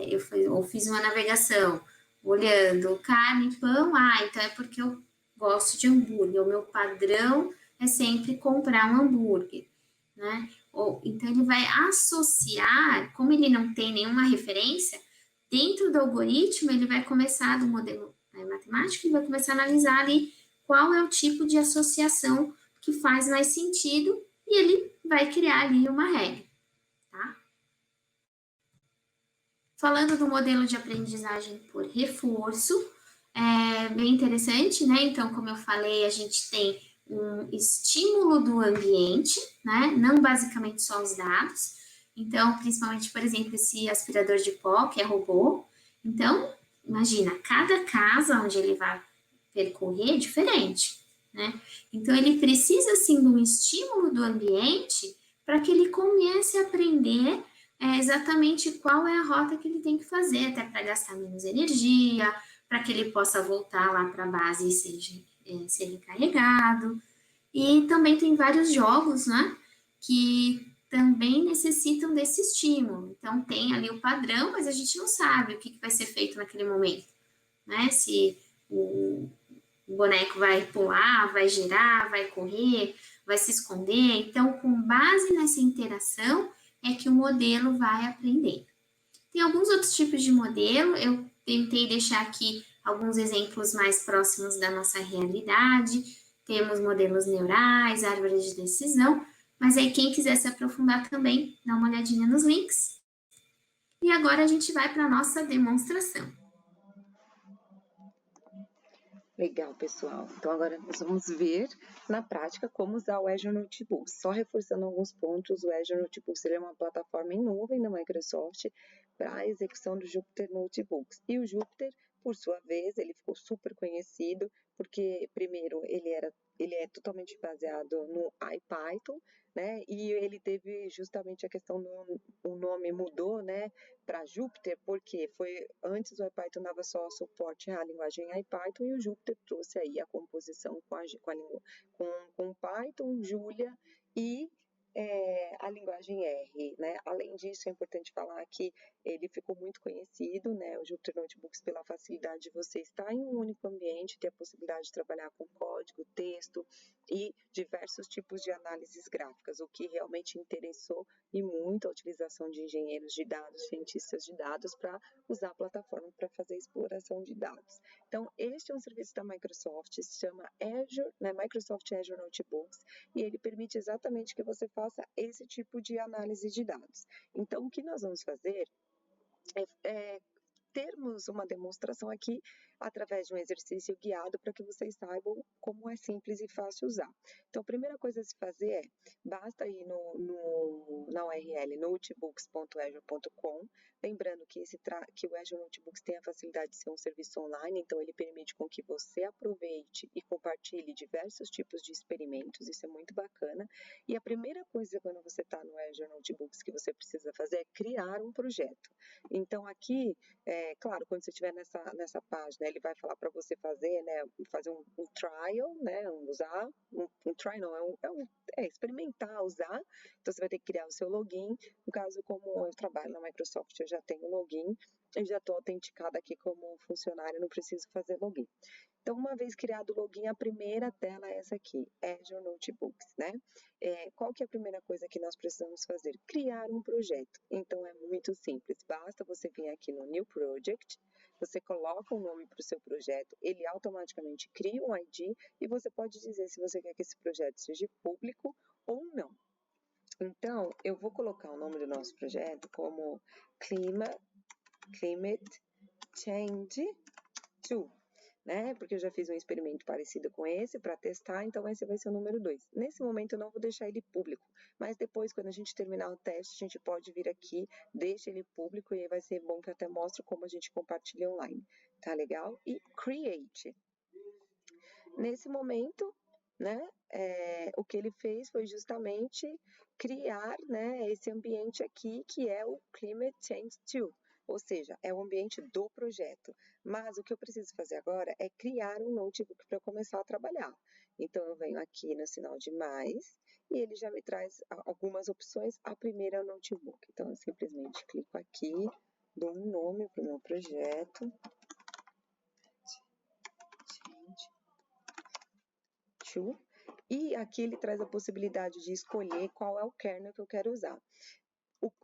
eu fiz uma navegação olhando carne e pão, então é porque eu gosto de hambúrguer, o meu padrão é sempre comprar um hambúrguer, né? Então ele vai associar, como ele não tem nenhuma referência, dentro do algoritmo ele vai começar, do modelo matemático, ele vai começar a analisar ali qual é o tipo de associação que faz mais sentido e ele vai criar ali uma regra, tá? Falando do modelo de aprendizagem por reforço, é bem interessante, né? Então, como eu falei, a gente tem um estímulo do ambiente, né? Não basicamente só os dados. Então, principalmente, por exemplo, esse aspirador de pó, que é robô. Então, imagina, cada casa onde ele vai percorrer é diferente. né? Então, ele precisa, sim, de um estímulo do ambiente para que ele comece a aprender exatamente qual é a rota que ele tem que fazer, até para gastar menos energia, para que ele possa voltar lá para a base e ser recarregado. E também tem vários jogos, né, que também necessitam desse estímulo. Então, tem ali o padrão, mas a gente não sabe o que vai ser feito naquele momento, né? Se o boneco vai pular, vai girar, vai correr, vai se esconder. Então, com base nessa interação, é que o modelo vai aprender. Tem alguns outros tipos de modelo, eu tentei deixar aqui alguns exemplos mais próximos da nossa realidade. Temos modelos neurais, árvores de decisão, mas aí quem quiser se aprofundar também, dá uma olhadinha nos links. E agora a gente vai para a nossa demonstração.
Legal, pessoal. Então, agora nós vamos ver na prática como usar o Azure Notebooks. Só reforçando alguns pontos, o Azure Notebooks ele é uma plataforma em nuvem da Microsoft para a execução do Jupyter Notebooks. E o Jupyter, por sua vez, ele ficou super conhecido porque, primeiro, ele é totalmente baseado no IPython, né? E ele teve justamente a questão do o nome mudou, né, para Jupyter, porque foi antes o IPython dava só suporte à linguagem IPython e o Jupyter trouxe aí a composição com Python, Julia e a linguagem R, né? Além disso, é importante falar que ele ficou muito conhecido, né? O Jupyter Notebooks pela facilidade de você estar em um único ambiente, ter a possibilidade de trabalhar com código, texto e diversos tipos de análises gráficas, o que realmente interessou e muito a utilização de engenheiros de dados, cientistas de dados para usar a plataforma para fazer exploração de dados. Então, este é um serviço da Microsoft, se chama Azure, né? Microsoft Azure Notebooks, e ele permite exatamente que você faça esse tipo de análise de dados. Então, o que nós vamos fazer é termos uma demonstração aqui através de um exercício guiado para que vocês saibam como é simples e fácil usar. Então, a primeira coisa a se fazer é, basta ir na URL notebooks.azure.com, lembrando que o Azure Notebooks tem a facilidade de ser um serviço online, então ele permite com que você aproveite e compartilhe diversos tipos de experimentos, isso é muito bacana. E a primeira coisa quando você está no Azure Notebooks que você precisa fazer é criar um projeto. Então, aqui claro, quando você estiver nessa página, ele vai falar para você fazer, né, fazer um trial, né, usar, um trial não, experimentar, usar, então você vai ter que criar o seu login, no caso, como eu trabalho na Microsoft, eu já tenho login, eu já estou autenticada aqui como funcionário, não preciso fazer login. Então, uma vez criado o login, a primeira tela é essa aqui, Azure Notebooks, né? Qual que é a primeira coisa que nós precisamos fazer? Criar um projeto. Então, é muito simples, basta você vir aqui no New Project, você coloca um nome para o seu projeto, ele automaticamente cria um ID e você pode dizer se você quer que esse projeto seja público ou não. Então, eu vou colocar o nome do nosso projeto como Climate Change 2. Né? Porque eu já fiz um experimento parecido com esse para testar, então esse vai ser o número 2. Nesse momento eu não vou deixar ele público, mas depois, quando a gente terminar o teste, a gente pode vir aqui, deixa ele público e aí vai ser bom que eu até mostro como a gente compartilha online. Tá legal? E Create. Nesse momento, né, o que ele fez foi justamente criar, né, esse ambiente aqui que é o Climate Change 2. Ou seja, é o ambiente do projeto. Mas o que eu preciso fazer agora é criar um notebook para começar a trabalhar. Então, eu venho aqui no sinal de mais e ele já me traz algumas opções. A primeira é o notebook. Então, eu simplesmente clico aqui, dou um nome para o meu projeto. E aqui ele traz a possibilidade de escolher qual é o kernel que eu quero usar.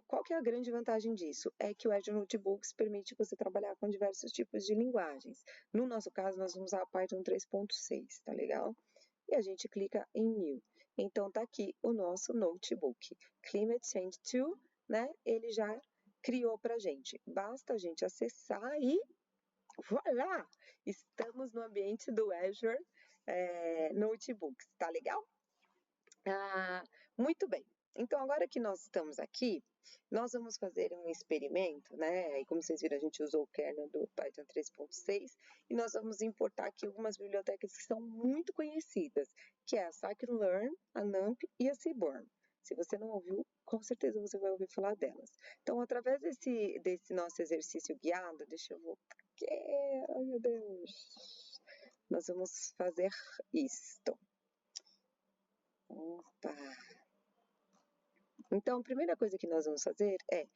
Qual que é a grande vantagem disso? É que o Azure Notebooks permite você trabalhar com diversos tipos de linguagens. No nosso caso, nós vamos usar a Python 3.6, tá legal? E a gente clica em New. Então, tá aqui o nosso notebook. Climate Change 2, né? Ele já criou pra gente. Basta a gente acessar e voilà! Estamos no ambiente do Azure Notebooks, tá legal? Muito bem. Então, agora que nós estamos aqui, nós vamos fazer um experimento, né? E como vocês viram, a gente usou o kernel do Python 3.6 e nós vamos importar aqui algumas bibliotecas que são muito conhecidas, que é a scikit-learn, a NumPy e a Seaborn. Se você não ouviu, com certeza você vai ouvir falar delas. Então, através desse nosso exercício guiado, deixa eu voltar aqui, ai meu Deus, nós vamos fazer isto. Opa! Então, a primeira coisa que nós vamos fazer é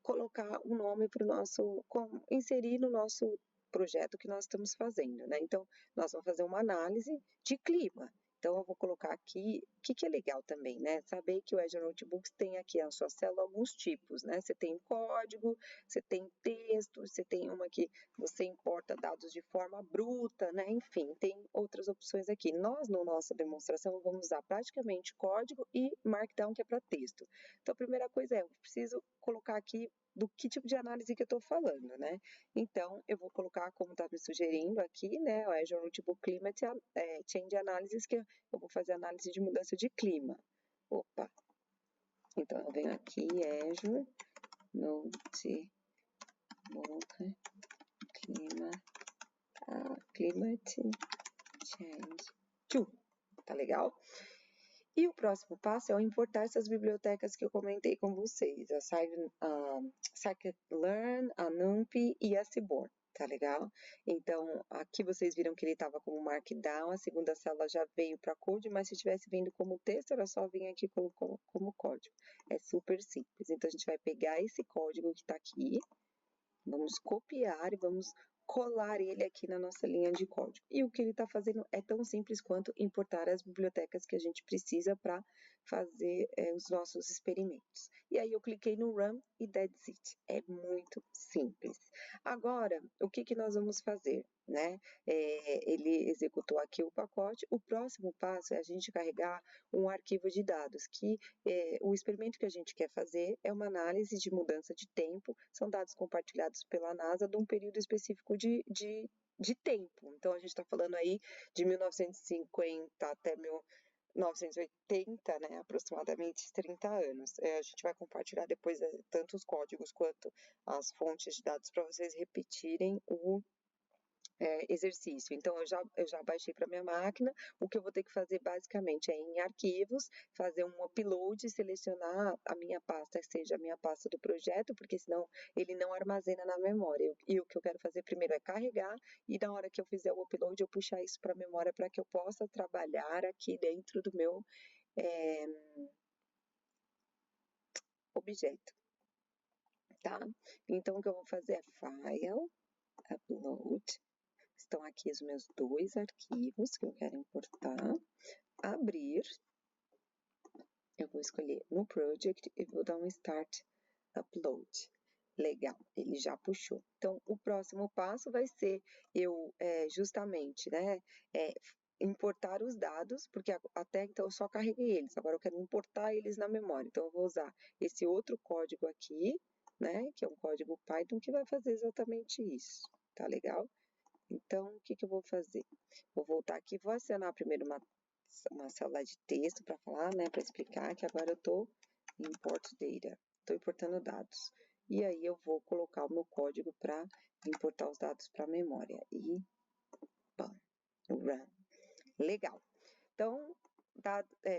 colocar um nome para o nosso, inserir no nosso projeto que nós estamos fazendo, né? Então, nós vamos fazer uma análise de clima. Então, eu vou colocar aqui, o que é legal também, né? Saber que o Azure Notebooks tem aqui na sua célula alguns tipos, né? Você tem código, você tem texto, você tem uma que você importa dados de forma bruta, né? Enfim, tem outras opções aqui. Nós, na nossa demonstração, vamos usar praticamente código e Markdown, que é para texto. Então, a primeira coisa é, eu preciso colocar aqui do que tipo de análise que eu estou falando, né? Então, eu vou colocar, como está me sugerindo aqui, né, o Azure Notebook Climate Change Analysis, que eu vou fazer análise de mudança de clima. Opa! Então, eu venho aqui, Azure Notebook Climate Change. Tá legal? E o próximo passo é importar essas bibliotecas que eu comentei com vocês, a scikit-learn, a NumPy e a Seaborn, tá legal? Então, aqui vocês viram que ele estava como Markdown, a segunda célula já veio para code, mas se tivesse vindo como texto, era só vir aqui como código. É super simples. Então, a gente vai pegar esse código que está aqui, vamos copiar e vamos colar ele aqui na nossa linha de código. E o que ele está fazendo é tão simples quanto importar as bibliotecas que a gente precisa para fazer os nossos experimentos. E aí eu cliquei no Run e that's it. É muito simples. Agora, o que nós vamos fazer? Né? Ele executou aqui o pacote. O próximo passo é a gente carregar um arquivo de dados, que o experimento que a gente quer fazer é uma análise de mudança de tempo, são dados compartilhados pela NASA de um período específico de tempo. Então, a gente está falando aí de 1950 até 1980, né, aproximadamente 30 anos. A gente vai compartilhar depois tanto os códigos quanto as fontes de dados para vocês repetirem o exercício. Então, eu já baixei para minha máquina. O que eu vou ter que fazer basicamente é em arquivos, fazer um upload, selecionar a minha pasta, seja a minha pasta do projeto, porque senão ele não armazena na memória. E o que eu quero fazer primeiro é carregar, e na hora que eu fizer o upload, eu puxar isso para a memória para que eu possa trabalhar aqui dentro do meu objeto. Tá? Então, o que eu vou fazer é File, Upload. Estão aqui os meus dois arquivos que eu quero importar. Abrir. Eu vou escolher no Project e vou dar um Start Upload. Legal, ele já puxou. Então, o próximo passo vai ser eu justamente, né, importar os dados, porque até então eu só carreguei eles, agora eu quero importar eles na memória. Então, eu vou usar esse outro código aqui, né, que é um código Python, que vai fazer exatamente isso. Tá legal? Então, o que eu vou fazer? Vou voltar aqui, vou acionar primeiro uma célula de texto para falar, né, para explicar que agora eu estou em import data, estou importando dados. E aí eu vou colocar o meu código para importar os dados para a memória. E, bom, run. Legal. Então,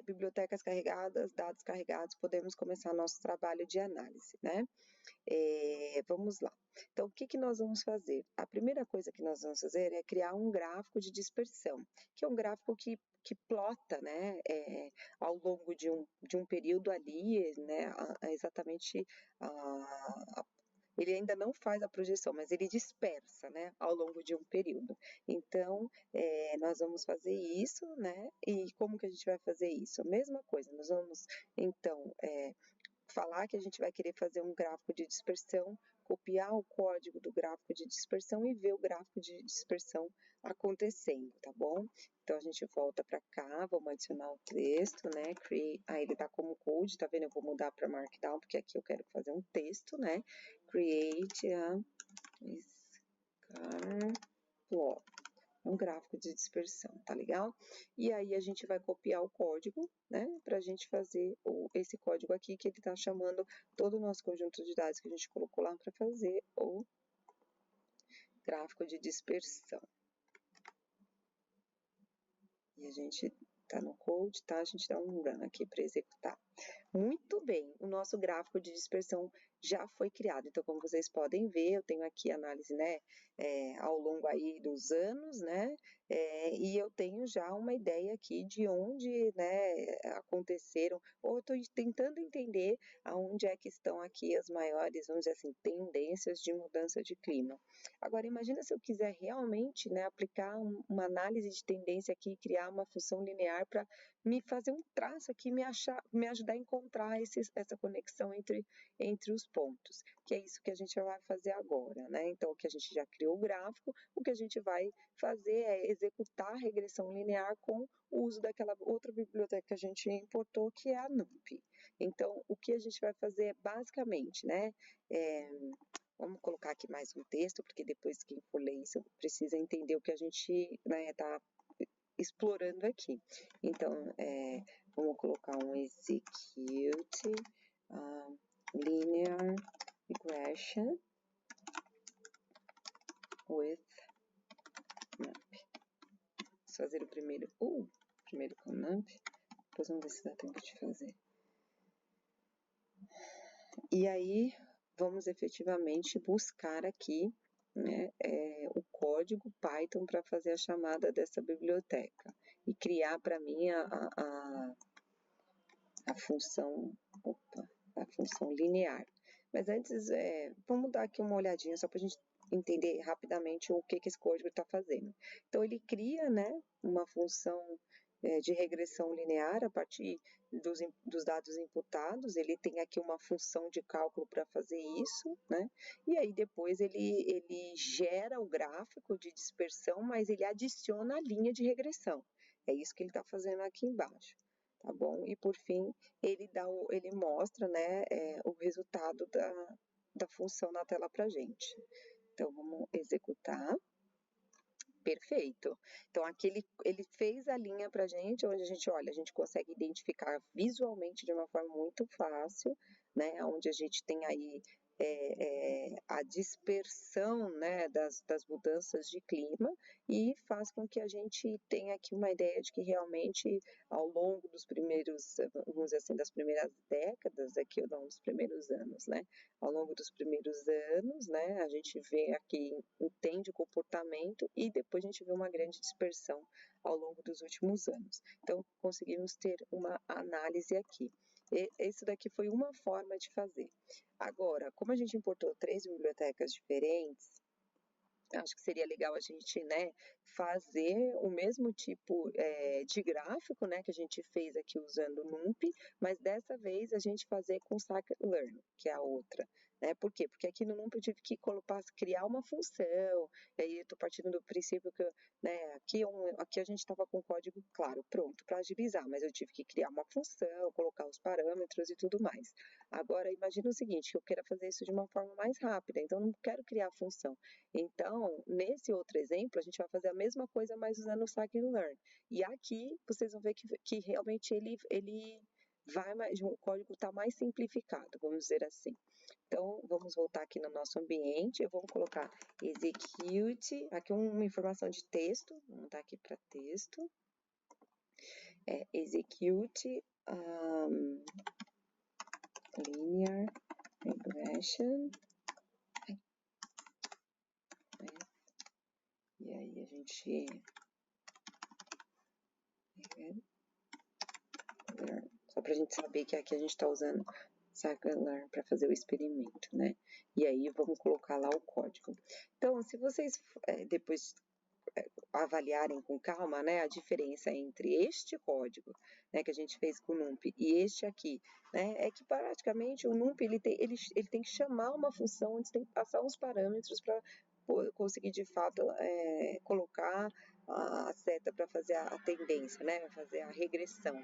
bibliotecas carregadas, dados carregados, podemos começar nosso trabalho de análise, né? Vamos lá. Então, o que nós vamos fazer? A primeira coisa que nós vamos fazer é criar um gráfico de dispersão, que é um gráfico que plota, né, ao longo de um período ali, né, exatamente ele ainda não faz a projeção, mas ele dispersa, né, ao longo de um período. Então, nós vamos fazer isso, né, e como que a gente vai fazer isso? A mesma coisa, nós vamos, então, falar que a gente vai querer fazer um gráfico de dispersão, copiar o código do gráfico de dispersão e ver o gráfico de dispersão acontecendo, tá bom? Então, a gente volta para cá, vamos adicionar o texto, né? Ele tá como code, tá vendo? Eu vou mudar para Markdown, porque aqui eu quero fazer um texto, né? Create a scar plot. É um gráfico de dispersão, tá legal? E aí a gente vai copiar o código, né, para a gente fazer esse código aqui, que ele está chamando todo o nosso conjunto de dados que a gente colocou lá para fazer o gráfico de dispersão. E a gente tá no code, tá? A gente dá um run aqui para executar. Muito bem, o nosso gráfico de dispersão já foi criado. Então, como vocês podem ver, eu tenho aqui análise, né, ao longo aí dos anos, né, e eu tenho já uma ideia aqui de onde, né, aconteceram, ou eu estou tentando entender aonde é que estão aqui as maiores, vamos dizer assim, tendências de mudança de clima. Agora, imagina se eu quiser realmente, né, aplicar uma análise de tendência aqui, criar uma função linear para me fazer um traço aqui, me ajudar a encontrar essa conexão entre os pontos, que é isso que a gente vai fazer agora, né? Então, o que a gente já criou o gráfico, o que a gente vai fazer é executar a regressão linear com o uso daquela outra biblioteca que a gente importou, que é a NumPy. Então, o que a gente vai fazer basicamente, né? Vamos colocar aqui mais um texto, porque depois quem for ler isso precisa entender o que a gente está explorando aqui. Então, vamos colocar um execute linear regression with NumPy. Vamos fazer o primeiro com NumPy, depois vamos ver se dá tempo de fazer. E aí, vamos efetivamente buscar aqui, né, o código Python para fazer a chamada dessa biblioteca e criar para mim a função, a função linear. Mas antes, vamos dar aqui uma olhadinha só para a gente entender rapidamente o que esse código está fazendo. Então, ele cria, né, uma função de regressão linear a partir dos dados imputados, ele tem aqui uma função de cálculo para fazer isso, né? E aí depois ele gera o gráfico de dispersão, mas ele adiciona a linha de regressão. É isso que ele está fazendo aqui embaixo, tá bom? E por fim, ele mostra, né, o resultado da função na tela para gente. Então, vamos executar. Perfeito. Então, aqui ele fez a linha para a gente, onde a gente consegue identificar visualmente de uma forma muito fácil, né, onde a gente tem aí a dispersão, né, das mudanças de clima e faz com que a gente tenha aqui uma ideia de que realmente ao longo dos primeiros, vamos dizer assim, das primeiras décadas, aqui ou não, dos primeiros anos, né, ao longo dos primeiros anos, né, a gente vê aqui, entende o comportamento e depois a gente vê uma grande dispersão ao longo dos últimos anos. Então, conseguimos ter uma análise aqui. Isso daqui foi uma forma de fazer. Agora, como a gente importou 3 bibliotecas diferentes, acho que seria legal a gente, né, fazer o mesmo tipo de gráfico, né, que a gente fez aqui usando o NumPy, mas dessa vez a gente fazer com Scikit-Learn, que é a outra, né? Por quê? Porque aqui no NumPy eu tive que criar uma função, e aí eu estou partindo do princípio que, né, aqui a gente estava com o código claro, pronto, para agilizar, mas eu tive que criar uma função, colocar os parâmetros e tudo mais. Agora, imagina o seguinte, que eu quero fazer isso de uma forma mais rápida, então eu não quero criar a função. Então, nesse outro exemplo, a gente vai fazer a mesma coisa, mas usando o Scikit-Learn. E aqui, vocês vão ver que realmente ele vai mais, o código está mais simplificado, vamos dizer assim. Então, vamos voltar aqui no nosso ambiente, eu vou colocar execute, aqui uma informação de texto, vamos mudar aqui para texto, execute linear regression, e aí a gente só para a gente saber que aqui a gente está usando Scikit-Learn para fazer o experimento, né? E aí vamos colocar lá o código. Então, se vocês depois avaliarem com calma, né, a diferença entre este código, né, que a gente fez com o NumPy e este aqui, né, é que praticamente o NumPy ele tem que chamar uma função, onde tem que passar uns parâmetros para conseguir de fato colocar a seta para fazer a tendência, né, fazer a regressão,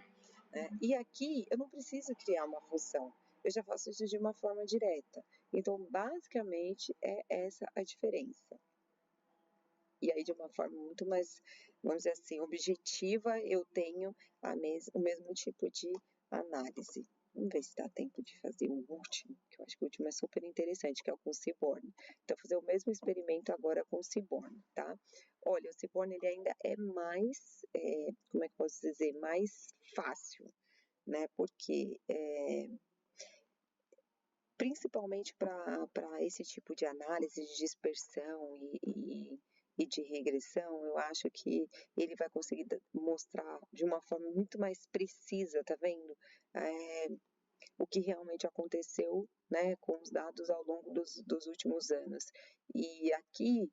né? E aqui eu não preciso criar uma função, eu já faço isso de uma forma direta. Então, basicamente, é essa a diferença. E aí, de uma forma muito mais, vamos dizer assim, objetiva, eu tenho o mesmo tipo de análise. Vamos ver se dá tempo de fazer o último, que eu acho que o último é super interessante, que é o com o Seaborn. Então, fazer o mesmo experimento agora com o Seaborn, tá? Olha, o Seaborn, ele ainda é mais, como é que eu posso dizer, mais fácil, né? Porque, principalmente para esse tipo de análise de dispersão e de regressão, eu acho que ele vai conseguir mostrar de uma forma muito mais precisa, tá vendo? O que realmente aconteceu, né, com os dados ao longo dos últimos anos. E aqui,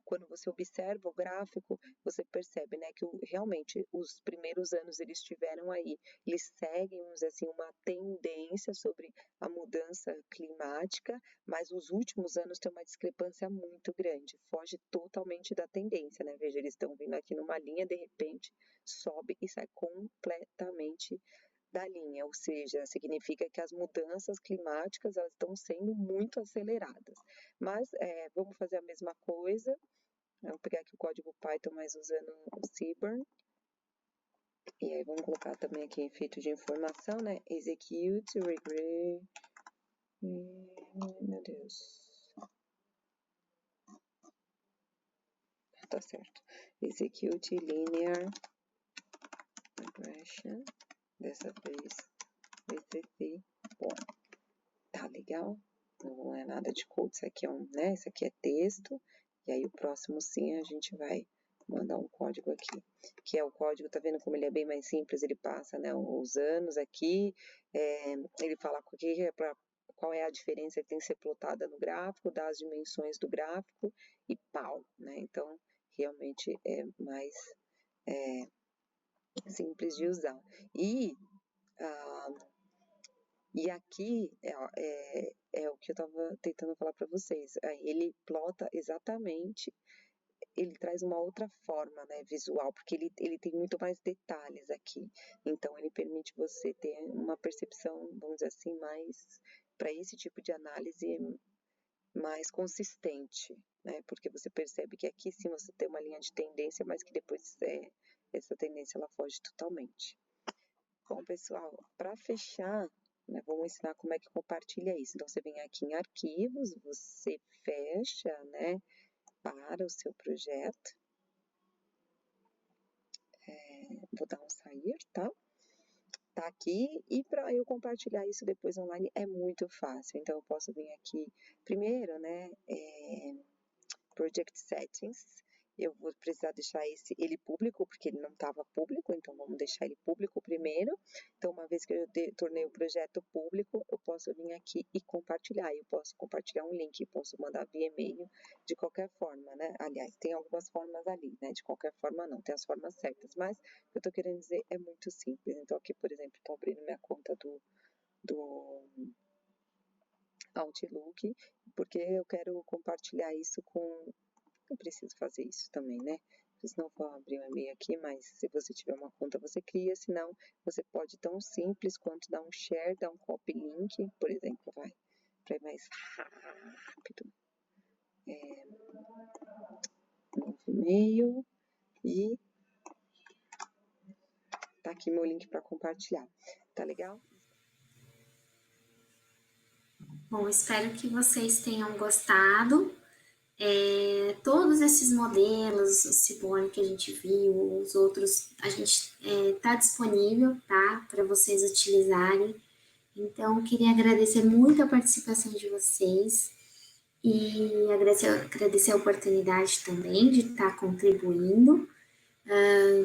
quando você observa o gráfico, você percebe, né, que realmente os primeiros anos eles estiveram aí, eles seguem, vamos dizer assim, uma tendência sobre a mudança climática, mas os últimos anos tem uma discrepância muito grande, foge totalmente da tendência, né? Veja, eles estão vindo aqui numa linha, de repente sobe e sai completamente da linha, ou seja, significa que as mudanças climáticas elas estão sendo muito aceleradas. Mas vamos fazer a mesma coisa. Eu vou pegar aqui o código Python, mas usando o Seaborn. E aí vamos colocar também aqui efeito de informação, né? Execute, regress. Meu Deus. Tá certo. Execute linear regression. Dessa vez, VCC. Bom, tá legal? Não é nada de code, isso aqui é né? Isso aqui é texto. E aí o próximo sim a gente vai mandar um código aqui, que é o código, tá vendo como ele é bem mais simples, ele passa, né, os anos aqui, ele fala qual é a diferença que tem que ser plotada no gráfico, dá as dimensões do gráfico e pau, né? Então, realmente é mais simples de usar. E aqui é o que eu estava tentando falar para vocês. Ele plota exatamente, ele traz uma outra forma, né, visual, porque ele tem muito mais detalhes aqui. Então, ele permite você ter uma percepção, vamos dizer assim, mais para esse tipo de análise mais consistente, né? Porque você percebe que aqui sim você tem uma linha de tendência, mas que depois essa tendência ela foge totalmente. Bom, pessoal, para fechar, né, vamos ensinar como é que compartilha isso. Então, você vem aqui em arquivos, você fecha, né, para o seu projeto. Vou dar um sair, tá? Tá aqui, e para eu compartilhar isso depois online é muito fácil. Então, eu posso vir aqui primeiro, né, Project Settings. Eu vou precisar deixar ele público, porque ele não estava público, então vamos deixar ele público primeiro. Então, uma vez que eu tornei o projeto público, eu posso vir aqui e compartilhar. Eu posso compartilhar um link, posso mandar via e-mail, de qualquer forma, né? Aliás, tem algumas formas ali, né? De qualquer forma não, tem as formas certas, mas o que eu estou querendo dizer é muito simples. Então, aqui, por exemplo, estou abrindo minha conta do Outlook, porque eu quero compartilhar isso com... Eu preciso fazer isso também, né? Senão vou abrir um e-mail aqui, mas se você tiver uma conta, você cria, senão você pode tão simples quanto dar um share, dar um copy link, por exemplo, para ir mais rápido. Novo e-mail e tá aqui meu link para compartilhar. Tá legal?
Bom, espero que vocês tenham gostado. Todos esses modelos, o Seaborn que a gente viu, os outros, a gente está disponível, tá? Para vocês utilizarem. Então, queria agradecer muito a participação de vocês e agradecer a oportunidade também de estar contribuindo.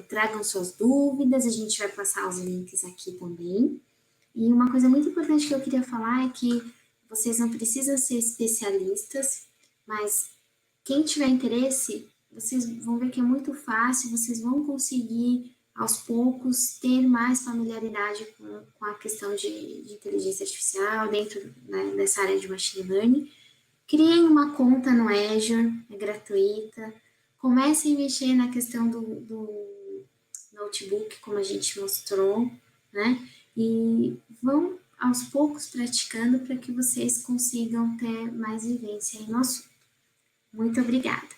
Tragam suas dúvidas, a gente vai passar os links aqui também. E uma coisa muito importante que eu queria falar é que vocês não precisam ser especialistas, mas quem tiver interesse, vocês vão ver que é muito fácil, vocês vão conseguir, aos poucos, ter mais familiaridade com a questão de inteligência artificial dentro, né, dessa área de machine learning. Criem uma conta no Azure, é gratuita. Comecem a mexer na questão do notebook, como a gente mostrou, né? E vão aos poucos praticando para que vocês consigam ter mais vivência aí no assunto. Muito obrigada!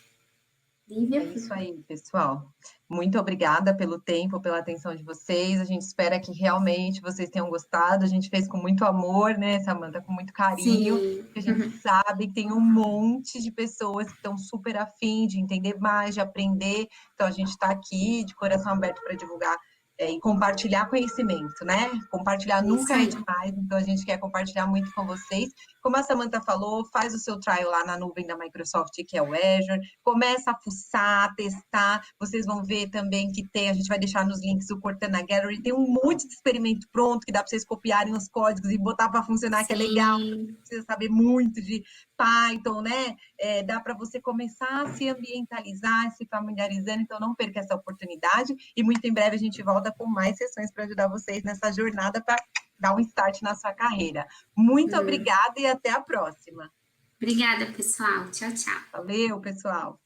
Lívia.
É isso aí, pessoal. Muito obrigada pelo tempo, pela atenção de vocês. A gente espera que realmente vocês tenham gostado. A gente fez com muito amor, né, Samanta, com muito carinho.
Sim.
A gente sabe que tem um monte de pessoas que estão super afim de entender mais, de aprender. Então, a gente está aqui de coração aberto para divulgar e compartilhar conhecimento, né? Compartilhar
Isso
nunca é
aí.
demais, então a gente quer compartilhar muito com vocês. Como a Samanta falou, faz o seu trial lá na nuvem da Microsoft, que é o Azure, começa a fuçar, a testar, vocês vão ver também que tem, a gente vai deixar nos links o Cortana Gallery, tem um monte de experimento pronto que dá para vocês copiarem os códigos e botar para funcionar, que é legal,
Sim.
precisa saber muito de Python, né? Dá para você começar a se ambientalizar, se familiarizando, então não perca essa oportunidade e muito em breve a gente volta com mais sessões para ajudar vocês nessa jornada para dar um start na sua carreira. Muito obrigada e até a próxima.
Obrigada, pessoal. Tchau, tchau.
Valeu, pessoal.